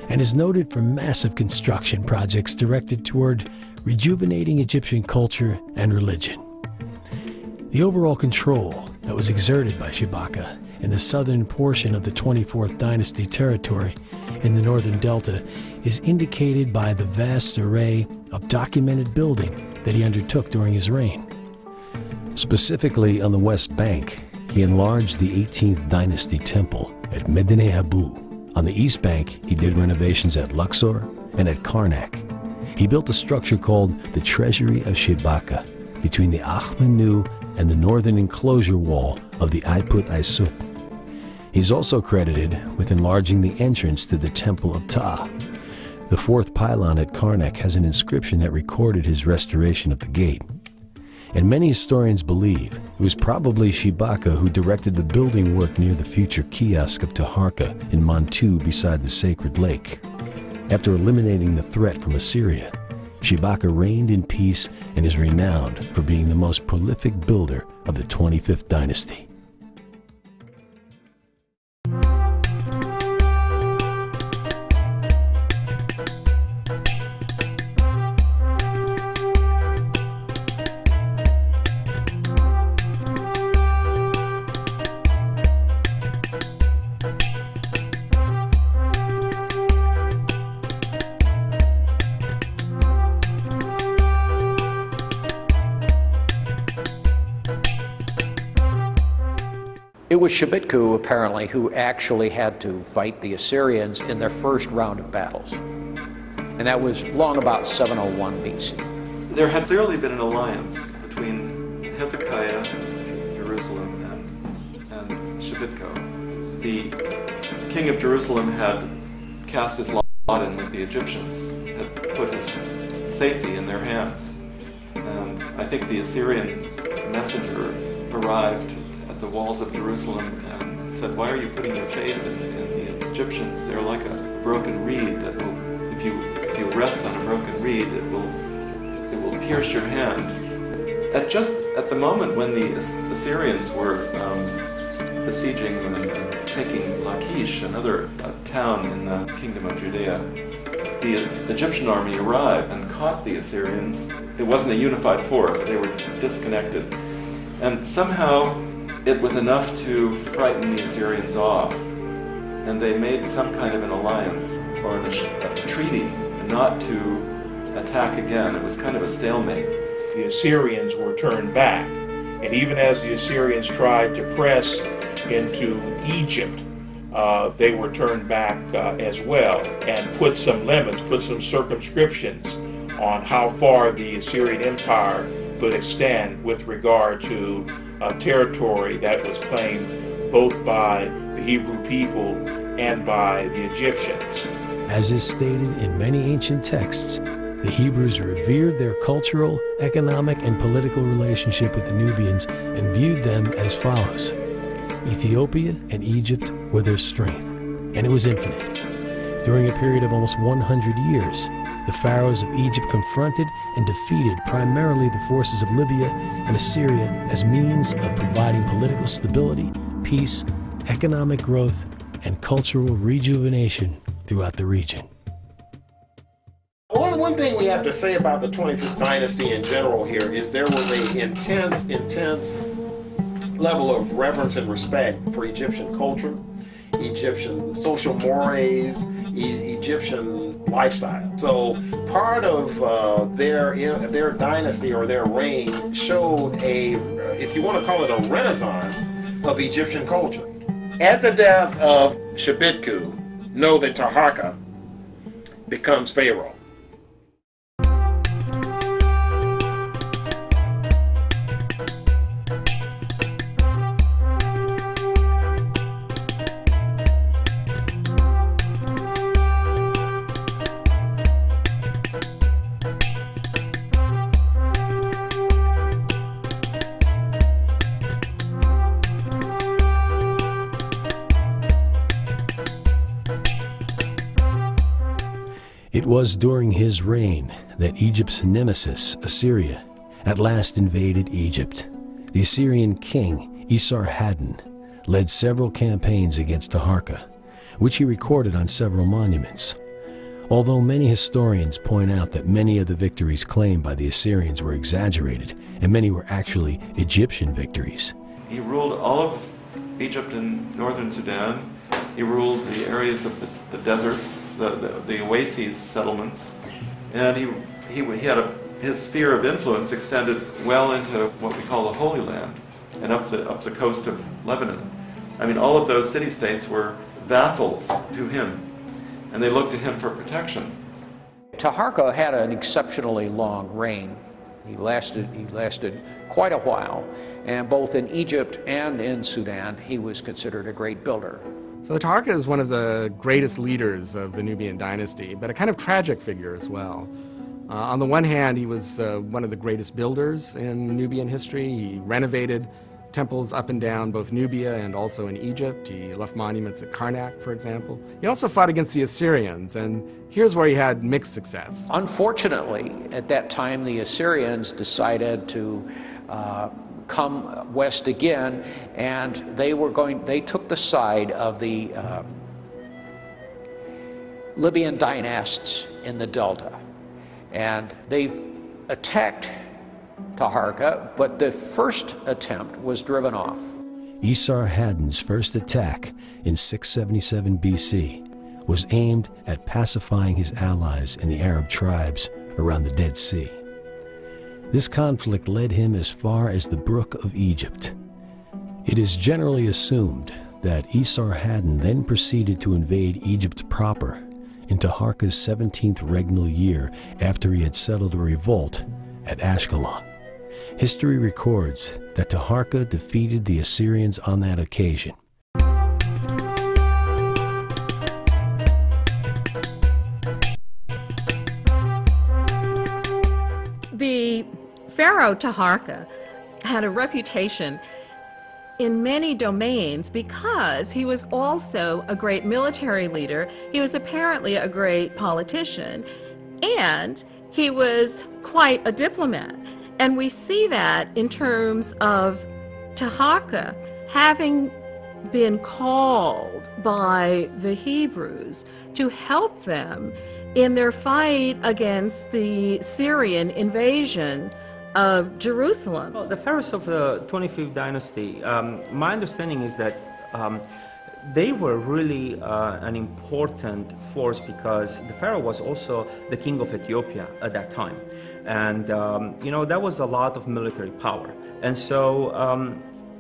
[SPEAKER 10] and is noted for massive construction projects directed toward rejuvenating Egyptian culture and religion. The overall control that was exerted by Shabaka in the southern portion of the 24th dynasty territory in the northern delta is indicated by the vast array of documented building that he undertook during his reign. Specifically on the West Bank, he enlarged the 18th dynasty temple at Medinet Habu. On the East Bank, he did renovations at Luxor and at Karnak. He built a structure called the Treasury of Shabaka between the Ahmenu and the northern enclosure wall of the Aiput Aisut. He's also credited with enlarging the entrance to the Temple of Ptah. The fourth pylon at Karnak has an inscription that recorded his restoration of the gate. And many historians believe it was probably Shabaka who directed the building work near the future kiosk of Taharka in Mantu beside the sacred lake. After eliminating the threat from Assyria, Shabaka reigned in peace and is renowned for being the most prolific builder of the 25th dynasty.
[SPEAKER 4] It was Shabitku, apparently, who actually had to fight the Assyrians in their first round of battles. And that was long about 701 BC.
[SPEAKER 12] there had clearly been an alliance between Hezekiah, Jerusalem, and Shebitko. The king of Jerusalem had cast his lot in with the Egyptians, had put his safety in their hands. And I think the Assyrian messenger arrived at the walls of Jerusalem and said, "Why are you putting your faith in the Egyptians? They're like a broken reed that will, if you rest on a broken reed, it will pierce your hand." At the moment when the Assyrians were besieging and taking Lachish, another town in the kingdom of Judea, the Egyptian army arrived and caught the Assyrians. It wasn't a unified force, they were disconnected. And somehow it was enough to frighten the Assyrians off. And they made some kind of an alliance or a treaty not to attack again. It was kind of a stalemate.
[SPEAKER 7] The Assyrians were turned back. And even as the Assyrians tried to press into Egypt, they were turned back as well, and put some limits, put some circumscriptions on how far the Assyrian Empire could extend with regard to territory that was claimed both by the Hebrew people and by the Egyptians.
[SPEAKER 10] As is stated in many ancient texts, the Hebrews revered their cultural, economic, and political relationship with the Nubians and viewed them as follows. Ethiopia and Egypt were their strength, and it was infinite. During a period of almost 100 years, the pharaohs of Egypt confronted and defeated primarily the forces of Libya and Assyria as means of providing political stability, peace, economic growth, and cultural rejuvenation throughout the region.
[SPEAKER 11] One thing we have to say about the 25th dynasty in general here is there was an intense level of reverence and respect for Egyptian culture, Egyptian social mores, Egyptian lifestyle. So part of their dynasty or their reign showed if you want to call it a renaissance of Egyptian culture. At the death of Shebitku, know that Taharka becomes pharaoh.
[SPEAKER 10] It was during his reign that Egypt's nemesis, Assyria, at last invaded Egypt. The Assyrian king, Esarhaddon, led several campaigns against Taharka, which he recorded on several monuments. Although many historians point out that many of the victories claimed by the Assyrians were exaggerated, and many were actually Egyptian victories.
[SPEAKER 12] He ruled all of Egypt and northern Sudan. He ruled the areas of the deserts, the oases settlements, and his sphere of influence extended well into what we call the Holy Land and up the coast of Lebanon. I mean, all of those city-states were vassals to him, and they looked to him for protection.
[SPEAKER 4] Taharka had an exceptionally long reign. He lasted quite a while, and both in Egypt and in Sudan, he was considered a great builder.
[SPEAKER 3] So Taharka is one of the greatest leaders of the Nubian dynasty, but a kind of tragic figure as well. On the one hand, he was one of the greatest builders in Nubian history. He renovated temples up and down both Nubia and also in Egypt. He left monuments at Karnak, for example. He also fought against the Assyrians, and here's where he had mixed success.
[SPEAKER 4] Unfortunately, at that time, the Assyrians decided to come west again, and they took the side of the Libyan dynasts in the Delta. And they attacked Taharka, but the first attempt was driven off.
[SPEAKER 10] Esarhaddon's first attack in 677 BC was aimed at pacifying his allies in the Arab tribes around the Dead Sea. This conflict led him as far as the Brook of Egypt. It is generally assumed that Esarhaddon then proceeded to invade Egypt proper in Taharka's 17th regnal year after he had settled a revolt at Ashkelon. History records that Taharka defeated the Assyrians on that occasion.
[SPEAKER 5] The Pharaoh Taharka had a reputation in many domains because he was also a great military leader. He was apparently a great politician, and he was quite a diplomat. And we see that in terms of Taharka having been called by the Hebrews to help them in their fight against the Syrian invasion of Jerusalem.
[SPEAKER 8] Well, the pharaohs of the 25th dynasty, my understanding is that they were really an important force because the pharaoh was also the king of Ethiopia at that time. And, you know, that was a lot of military power. And so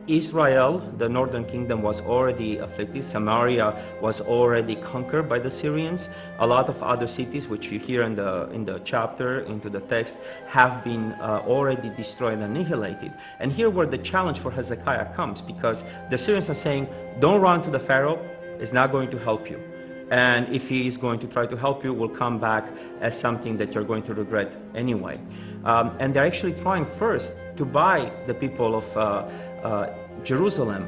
[SPEAKER 8] Israel, the northern kingdom, was already afflicted. Samaria was already conquered by the Syrians. A lot of other cities, which you hear in the chapter, into the text, have been already destroyed and annihilated. And here where the challenge for Hezekiah comes, because the Syrians are saying, don't run to the Pharaoh, it's not going to help you. And if he is going to try to help you, will come back as something that you're going to regret anyway. And they're actually trying first to buy the people of Jerusalem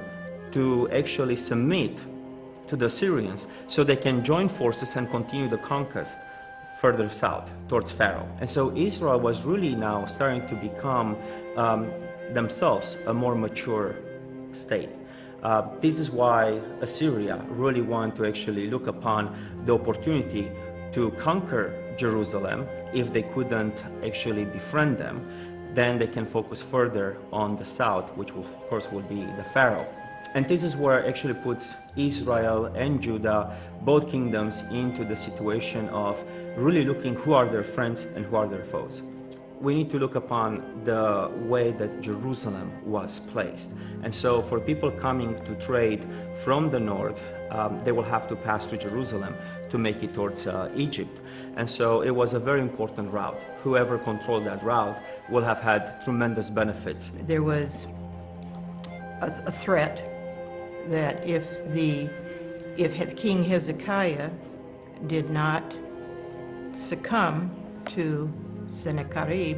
[SPEAKER 8] to actually submit to the Syrians so they can join forces and continue the conquest further south towards Pharaoh. And so Israel was really now starting to become themselves a more mature state. This is why Assyria really wanted to actually look upon the opportunity to conquer Jerusalem. If they couldn't actually befriend them, then they can focus further on the south, which will, of course will be the Pharaoh. And this is where it actually puts Israel and Judah, both kingdoms, into the situation of really looking who are their friends and who are their foes. We need to look upon the way that Jerusalem was placed. And so for people coming to trade from the north, they will have to pass through Jerusalem to make it towards Egypt. And so it was a very important route. Whoever controlled that route will have had tremendous benefits.
[SPEAKER 14] There was a threat that if King Hezekiah did not succumb to Sennacherib,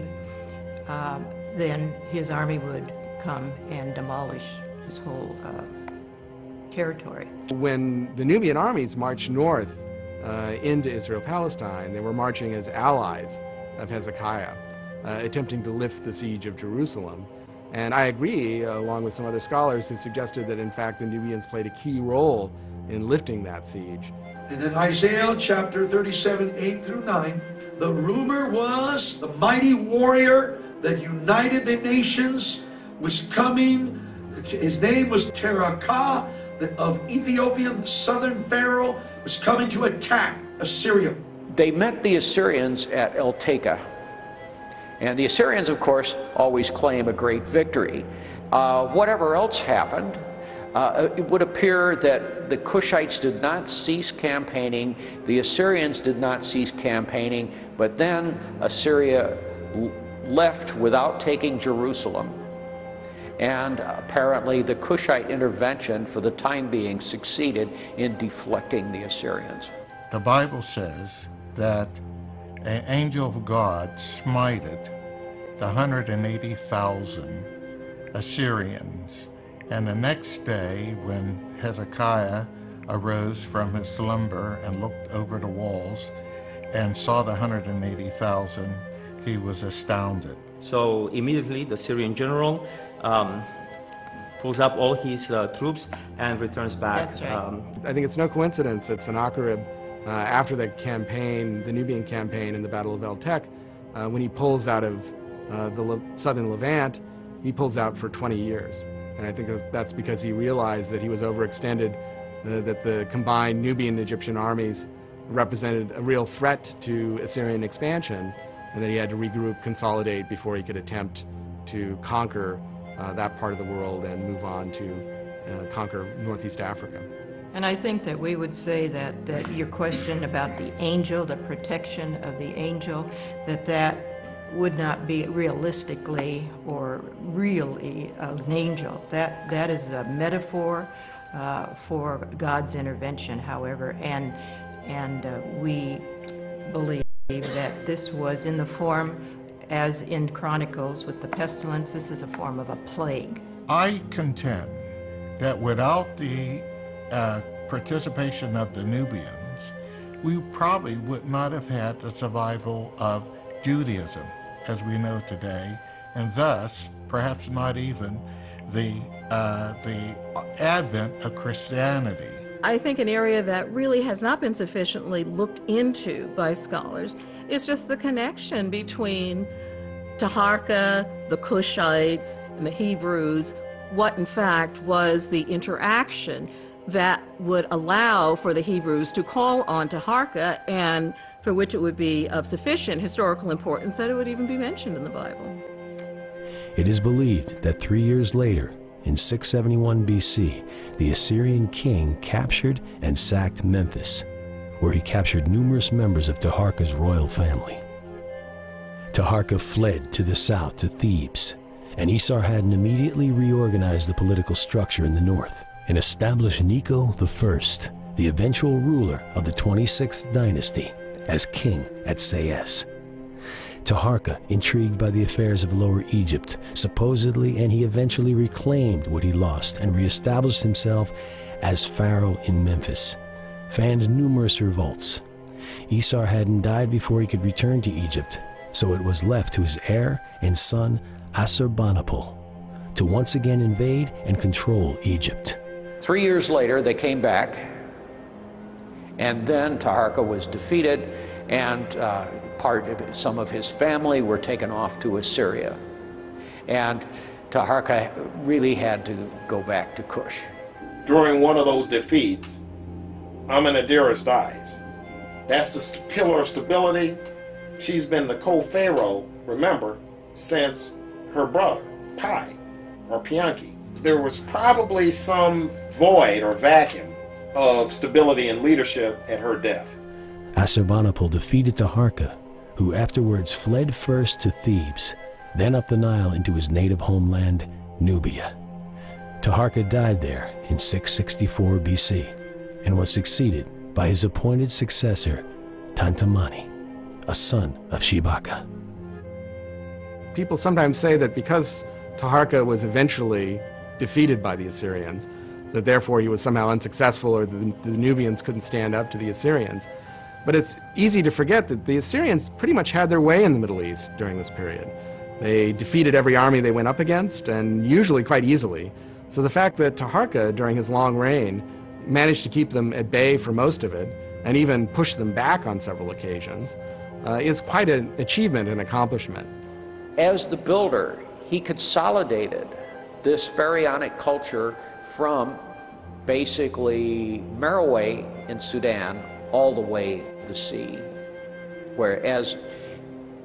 [SPEAKER 14] then his army would come and demolish his whole territory.
[SPEAKER 3] When the Nubian armies marched north into Israel-Palestine, they were marching as allies of Hezekiah, attempting to lift the siege of Jerusalem. And I agree, along with some other scholars who suggested that in fact the Nubians played a key role in lifting that siege.
[SPEAKER 13] And in Isaiah chapter 37, 8 through 9, the rumor was the mighty warrior that united the nations was coming. His name was Taharka of Ethiopia, the southern pharaoh, was coming to attack Assyria.
[SPEAKER 4] They met the Assyrians at El-Teka. And the Assyrians, of course, always claim a great victory. Whatever else happened, it would appear that the Cushites did not cease campaigning, the Assyrians did not cease campaigning, but then Assyria left without taking Jerusalem. And apparently the Cushite intervention for the time being succeeded in deflecting the Assyrians.
[SPEAKER 2] The Bible says that an angel of God smited the 180,000 Assyrians. And the next day, when Hezekiah arose from his slumber and looked over the walls and saw the 180,000, he was astounded.
[SPEAKER 8] So immediately the Syrian general pulls up all his troops and returns back.
[SPEAKER 14] That's right.
[SPEAKER 3] I think it's no coincidence that Sennacherib, after the campaign, the Nubian campaign in the Battle of El-Tek, when he pulls out of the southern Levant, he pulls out for 20 years. And I think that's because he realized that he was overextended, that the combined Nubian and Egyptian armies represented a real threat to Assyrian expansion, and that he had to regroup, consolidate before he could attempt to conquer that part of the world and move on to conquer Northeast Africa.
[SPEAKER 14] And I think that we would say that your question about the angel, the protection of the angel, that would not be realistically or really an angel. That is a metaphor for God's intervention, however, and we believe that this was in the form, as in Chronicles with the pestilence, this is a form of a plague.
[SPEAKER 2] I contend that without the participation of the Nubians, we probably would not have had the survival of Judaism as we know today, and thus perhaps not even the advent of Christianity.
[SPEAKER 5] I think an area that really has not been sufficiently looked into by scholars is just the connection between Taharka, the Cushites, and the Hebrews, what in fact was the interaction that would allow for the Hebrews to call on Taharka, and for which it would be of sufficient historical importance that it would even be mentioned in the Bible.
[SPEAKER 10] It is believed that 3 years later, in 671 BC, the Assyrian king captured and sacked Memphis, where he captured numerous members of Taharka's royal family. Taharka fled to the south to Thebes, and Esarhaddon immediately reorganized the political structure in the north and established Necho I, the eventual ruler of the 26th dynasty, as king at Sais. Taharka, intrigued by the affairs of Lower Egypt, supposedly, and he eventually reclaimed what he lost and reestablished himself as pharaoh in Memphis, fanned numerous revolts. Esarhaddon died before he could return to Egypt, so it was left to his heir and son Assurbanipal to once again invade and control Egypt.
[SPEAKER 4] 3 years later, they came back, and then Taharka was defeated, and some of his family were taken off to Assyria. And Taharka really had to go back to Cush.
[SPEAKER 11] During one of those defeats, Amenadiris dies. That's the pillar of stability. She's been the co-pharaoh, remember, since her brother, Pi, or Pianki. There was probably some void or vacuum of stability and leadership at her death.
[SPEAKER 10] Assurbanipal defeated Taharka, who afterwards fled first to Thebes, then up the Nile into his native homeland, Nubia. Taharka died there in 664 BC and was succeeded by his appointed successor, Tantamani, a son of Shibaka.
[SPEAKER 3] People sometimes say that because Taharka was eventually defeated by the Assyrians, that therefore he was somehow unsuccessful, or the Nubians couldn't stand up to the Assyrians. But it's easy to forget that the Assyrians pretty much had their way in the Middle East during this period. They defeated every army they went up against, and usually quite easily. So the fact that Taharka, during his long reign, managed to keep them at bay for most of it, and even push them back on several occasions, is quite an achievement and accomplishment.
[SPEAKER 4] As the builder, he consolidated this pharaonic culture from basically Meroe in Sudan all the way to the sea, whereas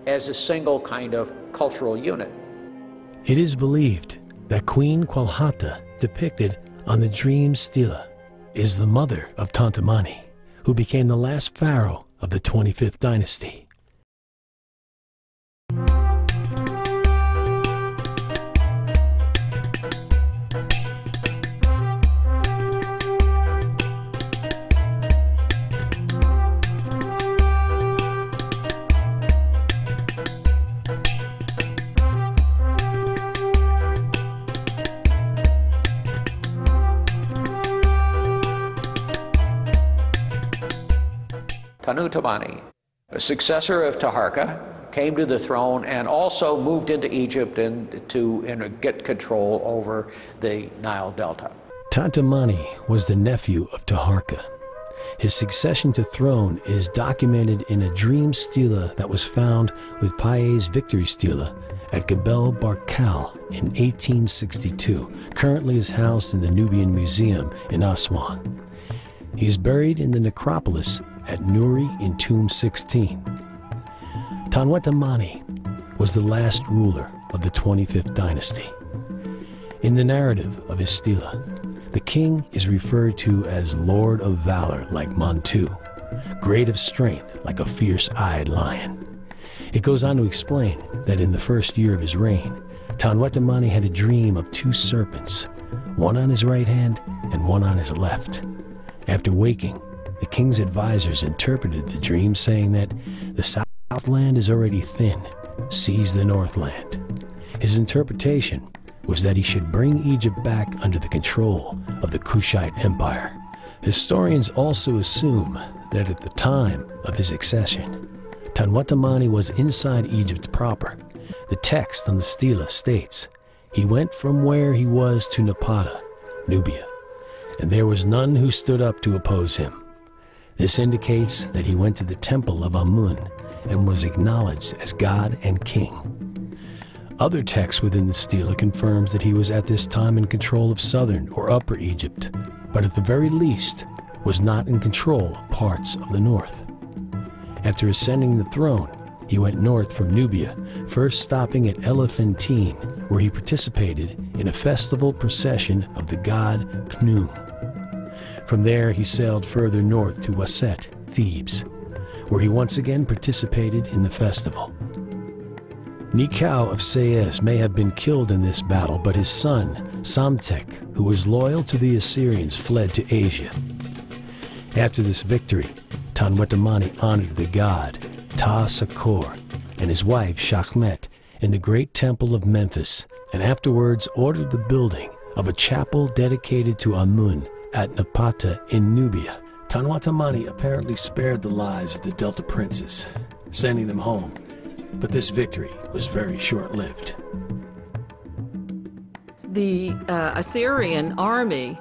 [SPEAKER 4] as a single kind of cultural unit.
[SPEAKER 10] It is believed that Queen Qualhata, depicted on the dream stela, is the mother of Tantamani, who became the last pharaoh of the 25th dynasty.
[SPEAKER 4] Tanutamani, a successor of Taharka, came to the throne and also moved into Egypt to get control over the Nile Delta.
[SPEAKER 10] Tantamani was the nephew of Taharka. His succession to throne is documented in a dream stela that was found with Paye's victory stela at Gebel Barkal in 1862, currently is housed in the Nubian Museum in Aswan. He is buried in the necropolis at Nuri in Tomb 16. Tanwetamani was the last ruler of the 25th dynasty. In the narrative of his stela, the king is referred to as Lord of Valor like Montu, great of strength like a fierce-eyed lion. It goes on to explain that in the first year of his reign, Tanwata-Mani had a dream of two serpents, one on his right hand and one on his left. After waking, the king's advisors interpreted the dream, saying that the southland is already thin, seize the northland. His interpretation was that he should bring Egypt back under the control of the Kushite Empire. Historians also assume that at the time of his accession, Tanwata-Mani was inside Egypt proper. The text on the stela states, "He went from where he was to Napata, Nubia, and there was none who stood up to oppose him." This indicates that he went to the temple of Amun and was acknowledged as god and king. Other texts within the stela confirms that he was at this time in control of southern or upper Egypt, but at the very least was not in control of parts of the north. After ascending the throne, he went north from Nubia, first stopping at Elephantine, where he participated in a festival procession of the god Khnum. From there, he sailed further north to Waset, Thebes, where he once again participated in the festival. Nikau of Sais may have been killed in this battle, but his son, Psamtik, who was loyal to the Assyrians, fled to Asia. After this victory, Tanwata-Mani honored the god Ta-Sakor and his wife Shachmet in the great temple of Memphis, and afterwards ordered the building of a chapel dedicated to Amun at Napata in Nubia. Tanwata-Mani apparently spared the lives of the Delta princes, sending them home, but this victory was very short-lived.
[SPEAKER 5] The Assyrian army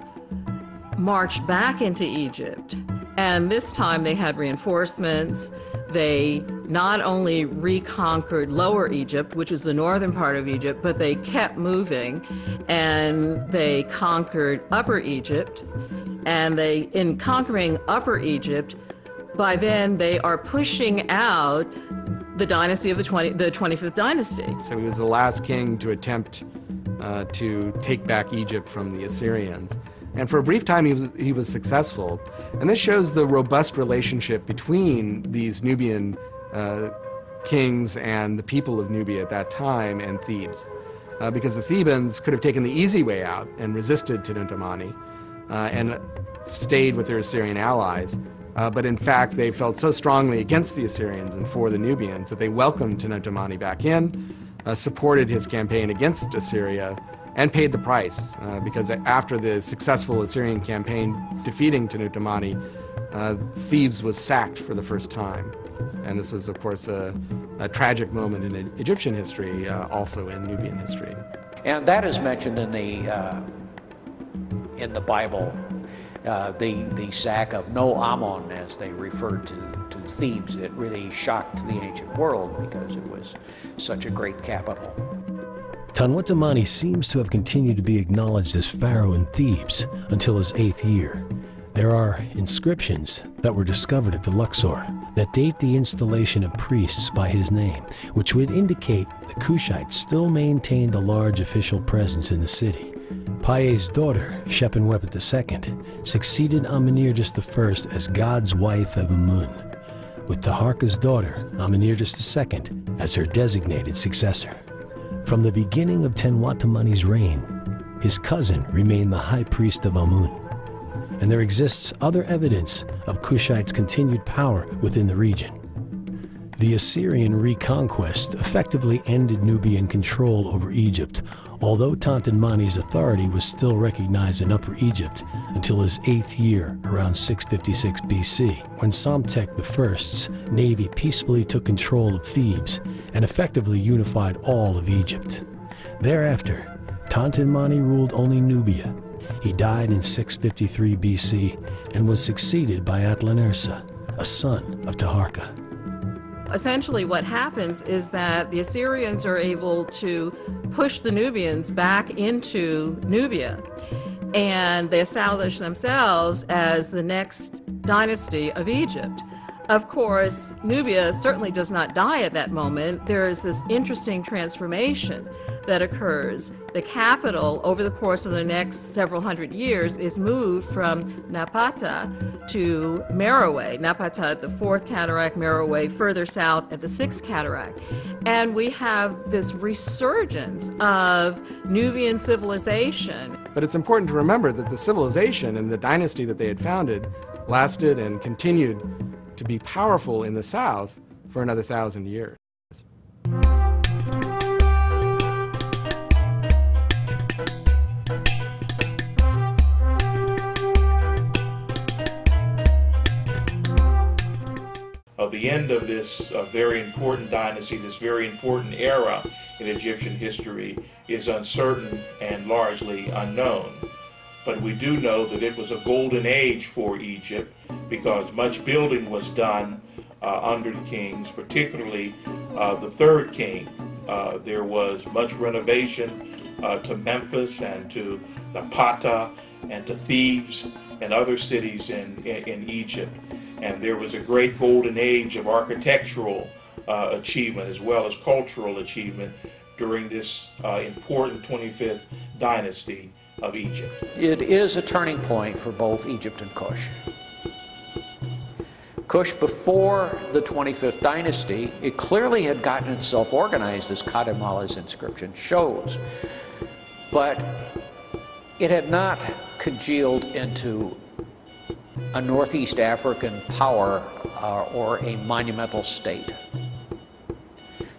[SPEAKER 5] marched back into Egypt, and this time they had reinforcements. They not only reconquered Lower Egypt, which is the northern part of Egypt, but they kept moving, and they conquered Upper Egypt. And in conquering Upper Egypt, by then they are pushing out the dynasty of the 25th dynasty.
[SPEAKER 3] So he was the last king to attempt to take back Egypt from the Assyrians. And for a brief time he was successful. And this shows the robust relationship between these Nubian kings and the people of Nubia at that time and Thebes. Because the Thebans could have taken the easy way out and resisted Tanwata-Mani and stayed with their Assyrian allies. But in fact, they felt so strongly against the Assyrians and for the Nubians that they welcomed Tanwata-Mani back in, supported his campaign against Assyria, and paid the price, because after the successful Assyrian campaign defeating Tanwata-Mani, Thebes was sacked for the first time. And this was, of course, a tragic moment in Egyptian history, also in Nubian history.
[SPEAKER 4] And that is mentioned in the Bible, the sack of No Amon, as they referred to Thebes. It really shocked the ancient world because it was such a great capital.
[SPEAKER 10] Tanwata-Mani seems to have continued to be acknowledged as pharaoh in Thebes until his 8th year. There are inscriptions that were discovered at the Luxor that date the installation of priests by his name, which would indicate the Kushites still maintained a large official presence in the city. Paye's daughter, Shepenwepet II, succeeded Amenirtis I as God's wife of Amun, with Taharka's daughter, Amenirtis II, as her designated successor. From the beginning of Tanwata-Mani's reign, his cousin remained the high priest of Amun, and there exists other evidence of Kushites' continued power within the region. The Assyrian reconquest effectively ended Nubian control over Egypt, although Tanwata-Mani's authority was still recognized in Upper Egypt until his 8th year, around 656 BC, when Psamtik I's navy peacefully took control of Thebes and effectively unified all of Egypt. Thereafter, Tanwata-Mani ruled only Nubia. He died in 653 BC and was succeeded by Atlanersa, a son of Taharka.
[SPEAKER 5] Essentially what happens is that the Assyrians are able to push the Nubians back into Nubia, and they establish themselves as the next dynasty of Egypt. Of course, Nubia certainly does not die at that moment. There is this interesting transformation that occurs. The capital, over the course of the next several hundred years, is moved from Napata to Merowe. Napata at the 4th cataract, Merowe further south at the 6th cataract. And we have this resurgence of Nubian civilization.
[SPEAKER 3] But it's important to remember that the civilization and the dynasty that they had founded lasted and continued to be powerful in the south for another 1,000 years.
[SPEAKER 7] The end of this very important dynasty, this very important era in Egyptian history, is uncertain and largely unknown. But we do know that it was a golden age for Egypt because much building was done under the kings, particularly the 3rd king. There was much renovation to Memphis and to Napata and to Thebes and other cities in Egypt. And there was a great golden age of architectural achievement as well as cultural achievement during this important 25th dynasty of Egypt.
[SPEAKER 4] It is a turning point for both Egypt and Kush. Kush, before the 25th dynasty, it clearly had gotten itself organized, as Kadimala's inscription shows. But it had not congealed into a Northeast African power or a monumental state.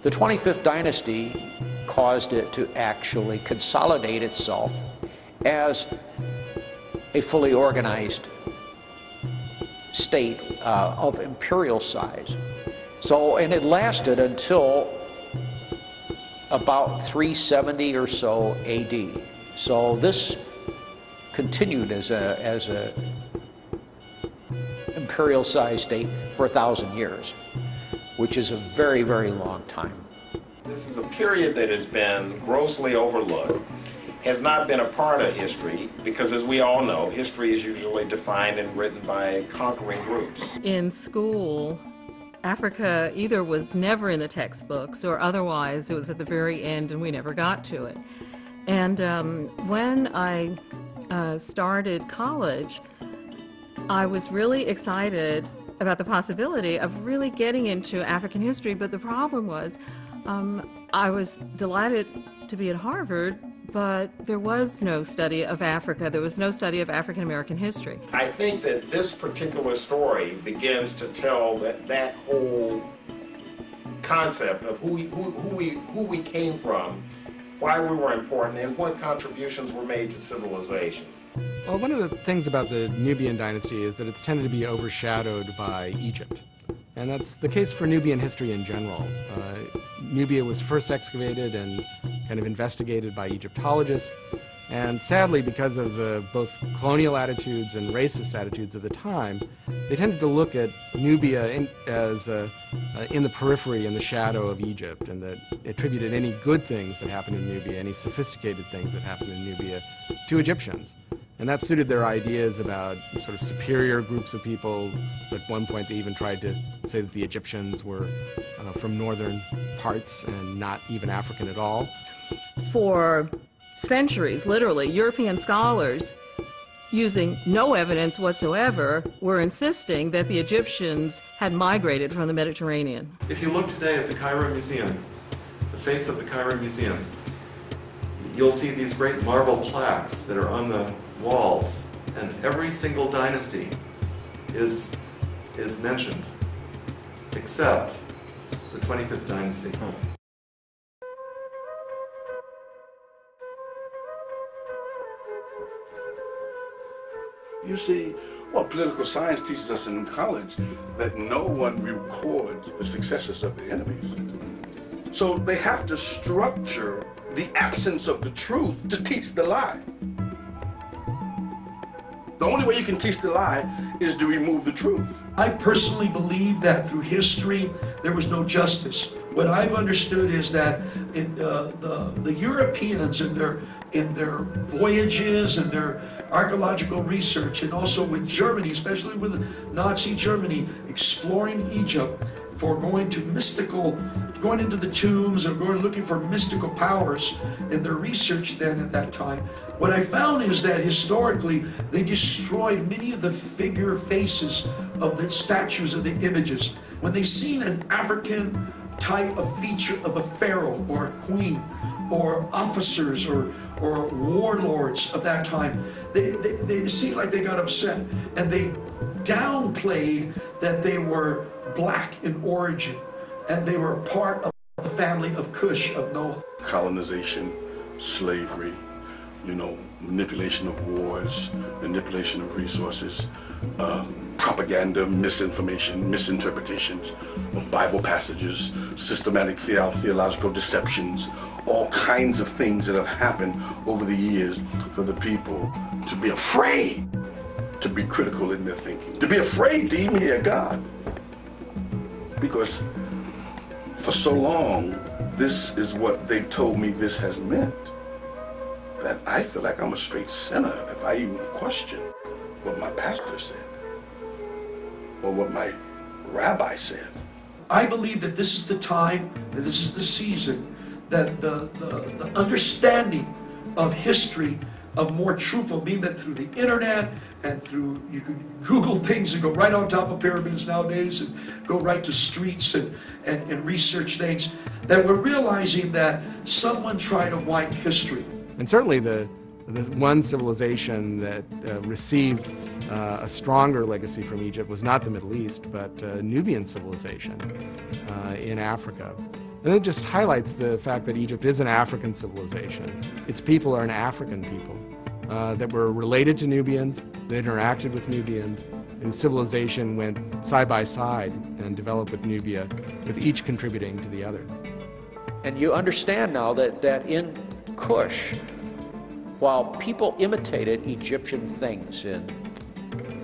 [SPEAKER 4] The 25th dynasty caused it to actually consolidate itself as a fully organized state of imperial size. So, and it lasted until about 370 or so AD. So this continued as a imperial sized state for 1,000 years, which is a very, very long time.
[SPEAKER 11] This is a period that has been grossly overlooked, has not been a part of history, because as we all know, history is usually defined and written by conquering groups.
[SPEAKER 5] In school, Africa either was never in the textbooks or otherwise it was at the very end and we never got to it. And when I started college, I was really excited about the possibility of really getting into African history, but the problem was I was delighted to be at Harvard, but there was no study of Africa. There was no study of African American history.
[SPEAKER 11] I think that this particular story begins to tell that whole concept of who we came from, why we were important, and what contributions were made to civilization.
[SPEAKER 3] Well, one of the things about the Nubian dynasty is that it's tended to be overshadowed by Egypt. And that's the case for Nubian history in general. Nubia was first excavated and kind of investigated by Egyptologists. And sadly, because of both colonial attitudes and racist attitudes of the time, they tended to look at Nubia as in the periphery, in the shadow of Egypt, and that attributed any good things that happened in Nubia, any sophisticated things that happened in Nubia, to Egyptians. And that suited their ideas about sort of superior groups of people. At one point, they even tried to say that the Egyptians were from northern parts and not even African at all.
[SPEAKER 5] For centuries, literally, European scholars, using no evidence whatsoever, were insisting that the Egyptians had migrated from the Mediterranean.
[SPEAKER 12] If you look today at the Cairo Museum, the face of the Cairo Museum, you'll see these great marble plaques that are on the walls, and every single dynasty is mentioned, except the 25th dynasty.
[SPEAKER 9] You see, well, political science teaches us in college that no one records the successes of their enemies. So they have to structure the absence of the truth to teach the lie. The only way you can teach the lie is to remove the truth.
[SPEAKER 13] I personally believe that through history there was no justice. What I've understood is that in the Europeans in their voyages and their archaeological research, and also with Germany, especially with Nazi Germany exploring Egypt, for going to going into the tombs or going looking for mystical powers in their research then at that time. What I found is that historically they destroyed many of the figure faces of the statues of the images. When they seen an African type of feature of a pharaoh or a queen or officers or warlords of that time, they seemed like they got upset and they downplayed that they were black in origin and they were part of the family of Cush, of Noah.
[SPEAKER 9] Colonization, slavery, manipulation of wars, manipulation of resources, propaganda, misinformation, misinterpretations of Bible passages, systematic theological deceptions, all kinds of things that have happened over the years for the people to be afraid to be critical in their thinking, to be afraid to even hear God. Because for so long, this is what they've told me this has meant, that I feel like I'm a straight sinner if I even question what my pastor said or what my rabbi said.
[SPEAKER 13] I believe that this is the time, that this is the season, that the understanding of history, of more truthful, being that through the internet and through, you can Google things and go right on top of pyramids nowadays and go right to streets and research things, that we're realizing that someone tried to wipe history.
[SPEAKER 3] And certainly the one civilization that received a stronger legacy from Egypt was not the Middle East, but Nubian civilization in Africa. And it just highlights the fact that Egypt is an African civilization. Its people are an African people that were related to Nubians, that interacted with Nubians, and civilization went side by side and developed with Nubia, with each contributing to the other.
[SPEAKER 4] And you understand now that in Cush, while people imitated Egyptian things in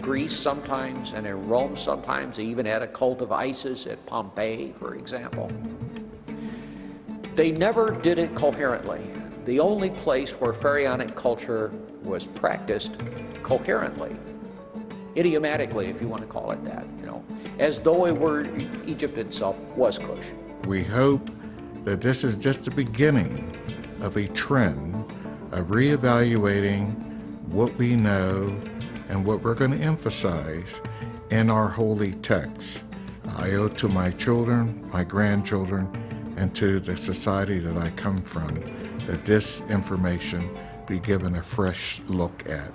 [SPEAKER 4] Greece sometimes and in Rome sometimes, they even had a cult of Isis at Pompeii, for example, they never did it coherently. The only place where pharaonic culture was practiced coherently, idiomatically, if you want to call it that, as though it were Egypt itself was Cush.
[SPEAKER 2] We hope that this is just the beginning of a trend of reevaluating what we know and what we're going to emphasize in our holy texts. I owe to my children, my grandchildren, and to the society that I come from, that this information be given a fresh look at.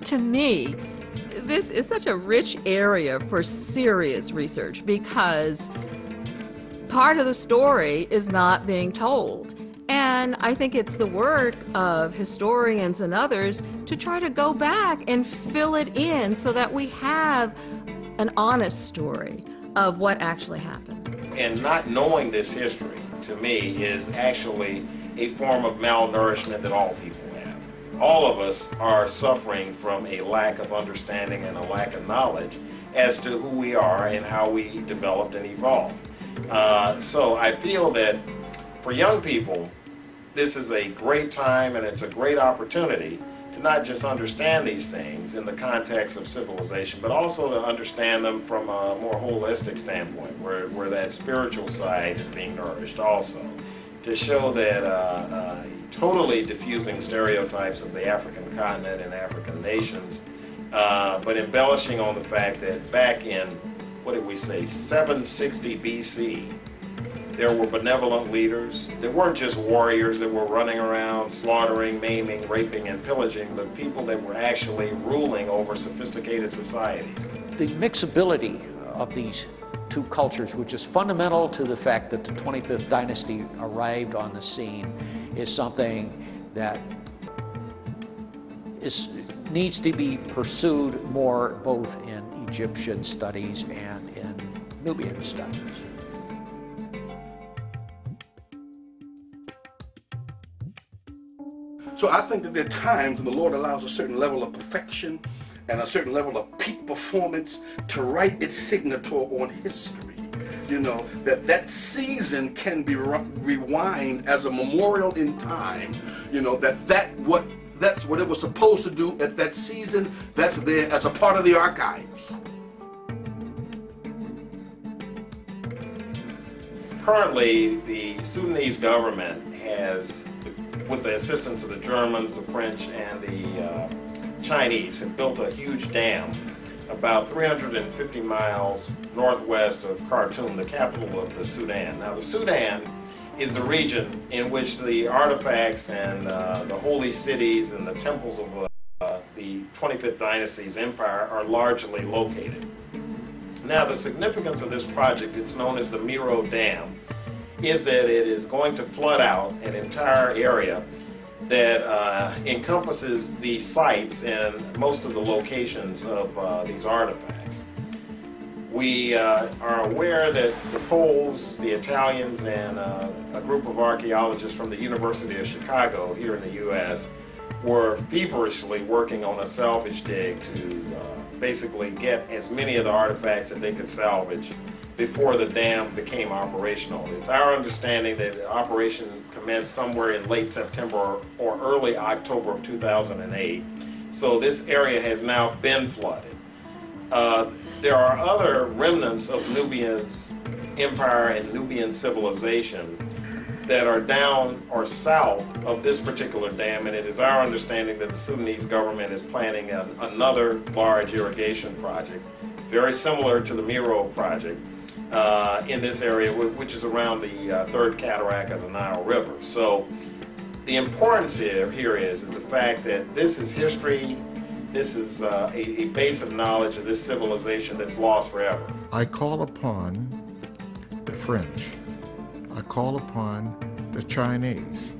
[SPEAKER 5] To me, this is such a rich area for serious research because part of the story is not being told. And I think it's the work of historians and others to try to go back and fill it in so that we have an honest story of what actually happened.
[SPEAKER 11] And not knowing this history, to me, is actually a form of malnourishment that all people have. All of us are suffering from a lack of understanding and a lack of knowledge as to who we are and how we developed and evolved. So I feel that for young people, this is a great time and it's a great opportunity to not just understand these things in the context of civilization, but also to understand them from a more holistic standpoint, where that spiritual side is being nourished also. To show that totally diffusing stereotypes of the African continent and African nations, but embellishing on the fact that back in, what did we say, 760 BC, there were benevolent leaders. There weren't just warriors that were running around slaughtering, maiming, raping, and pillaging, but people that were actually ruling over sophisticated societies.
[SPEAKER 4] The mixability of these two cultures, which is fundamental to the fact that the 25th dynasty arrived on the scene, is something that needs to be pursued more both in Egyptian studies and in Nubian studies.
[SPEAKER 9] So I think that there are times when the Lord allows a certain level of perfection and a certain level of peak performance to write its signature on history, you know, that season can be rewind as a memorial in time, you know, that's what it was supposed to do at that season. That's there as a part of the archives.
[SPEAKER 11] Currently, the Sudanese government has, with the assistance of the Germans, the French, and the Chinese, have built a huge dam about 350 miles northwest of Khartoum, the capital of the Sudan. Now, the Sudan is the region in which the artifacts and the holy cities and the temples of the 25th dynasty's empire are largely located. Now, the significance of this project, it's known as the Miro Dam, is that it is going to flood out an entire area that encompasses the sites and most of the locations of these artifacts. We are aware that the Poles, the Italians, and a group of archaeologists from the University of Chicago here in the U.S. were feverishly working on a salvage dig to basically get as many of the artifacts that they could salvage before the dam became operational. It's our understanding that the operation commenced somewhere in late September or early October of 2008. So this area has now been flooded. There are other remnants of Nubia's empire and Nubian civilization that are down or south of this particular dam, and it is our understanding that the Sudanese government is planning another large irrigation project, very similar to the Miro project, in this area, which is around the third cataract of the Nile River. So the importance here is the fact that this is history. This is a base of knowledge of this civilization that's lost forever.
[SPEAKER 2] I call upon the French. I call upon the Chinese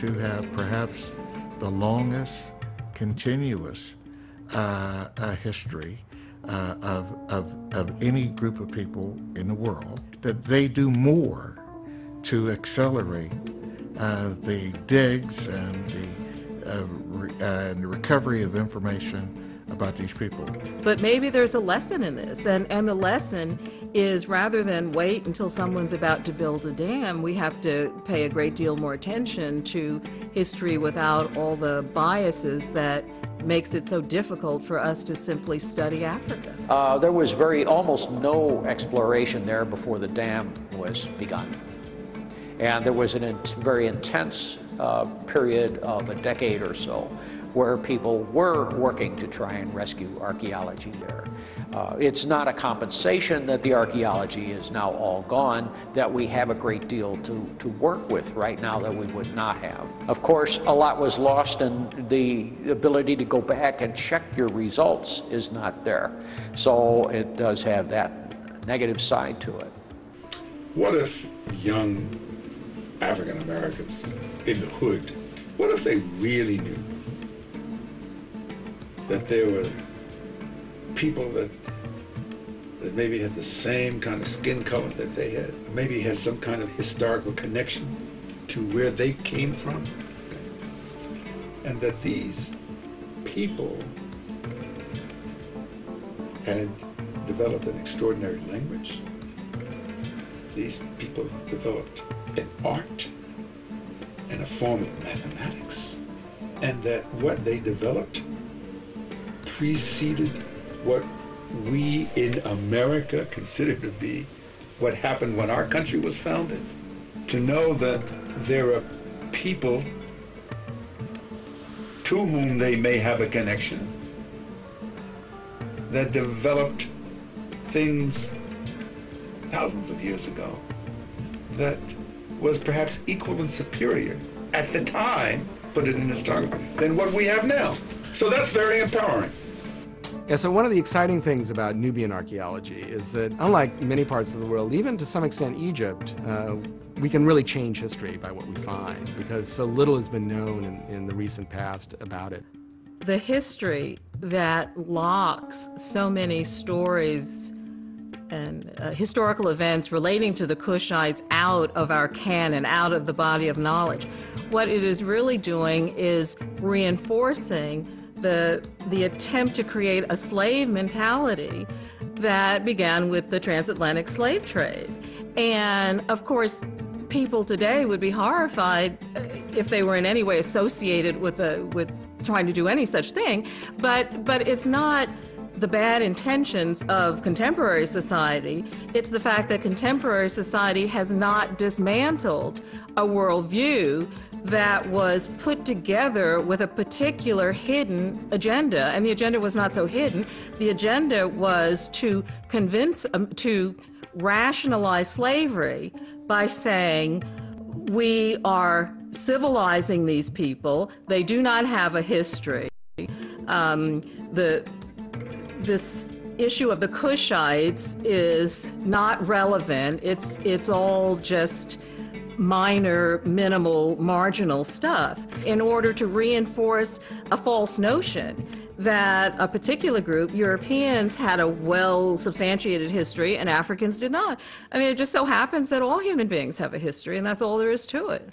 [SPEAKER 2] who have perhaps the longest continuous history of any group of people in the world, that they do more to accelerate the digs and the recovery of information about these people.
[SPEAKER 5] But maybe there's a lesson in this, and the lesson is rather than wait until someone's about to build a dam, we have to pay a great deal more attention to history without all the biases that makes it so difficult for us to simply study Africa.
[SPEAKER 4] There was almost no exploration there before the dam was begun. And there was a very intense period of a decade or so where people were working to try and rescue archaeology there. It's not a compensation that the archaeology is now all gone, that we have a great deal to work with right now that we would not have. Of course, a lot was lost, and the ability to go back and check your results is not there. So it does have that negative side to it.
[SPEAKER 15] What if young African Americans in the hood, what if they really knew that there were people that maybe had the same kind of skin color that they had, maybe had some kind of historical connection to where they came from, and that these people had developed an extraordinary language. These people developed an art and a form of mathematics, and that what they developed preceded what we in America consider to be what happened when our country was founded. To know that there are people to whom they may have a connection that developed things thousands of years ago that was perhaps equal and superior at the time, put it in historical, than what we have now. So that's very empowering.
[SPEAKER 3] Yeah, so one of the exciting things about Nubian archaeology is that, unlike many parts of the world, even to some extent Egypt, we can really change history by what we find, because so little has been known in the recent past about it.
[SPEAKER 5] The history that locks so many stories and historical events relating to the Kushites out of our canon, out of the body of knowledge, what it is really doing is reinforcing the attempt to create a slave mentality that began with the transatlantic slave trade. And of course, people today would be horrified if they were in any way associated with trying to do any such thing, but it's not the bad intentions of contemporary society. It's the fact that contemporary society has not dismantled a worldview that was put together with a particular hidden agenda. And the agenda was not so hidden. The agenda was to to rationalize slavery by saying, we are civilizing these people. They do not have a history. This issue of the Cushites is not relevant. It's all just minor, minimal, marginal stuff in order to reinforce a false notion that a particular group, Europeans, had a well-substantiated history and Africans did not. I mean, it just so happens that all human beings have a history, and that's all there is to it.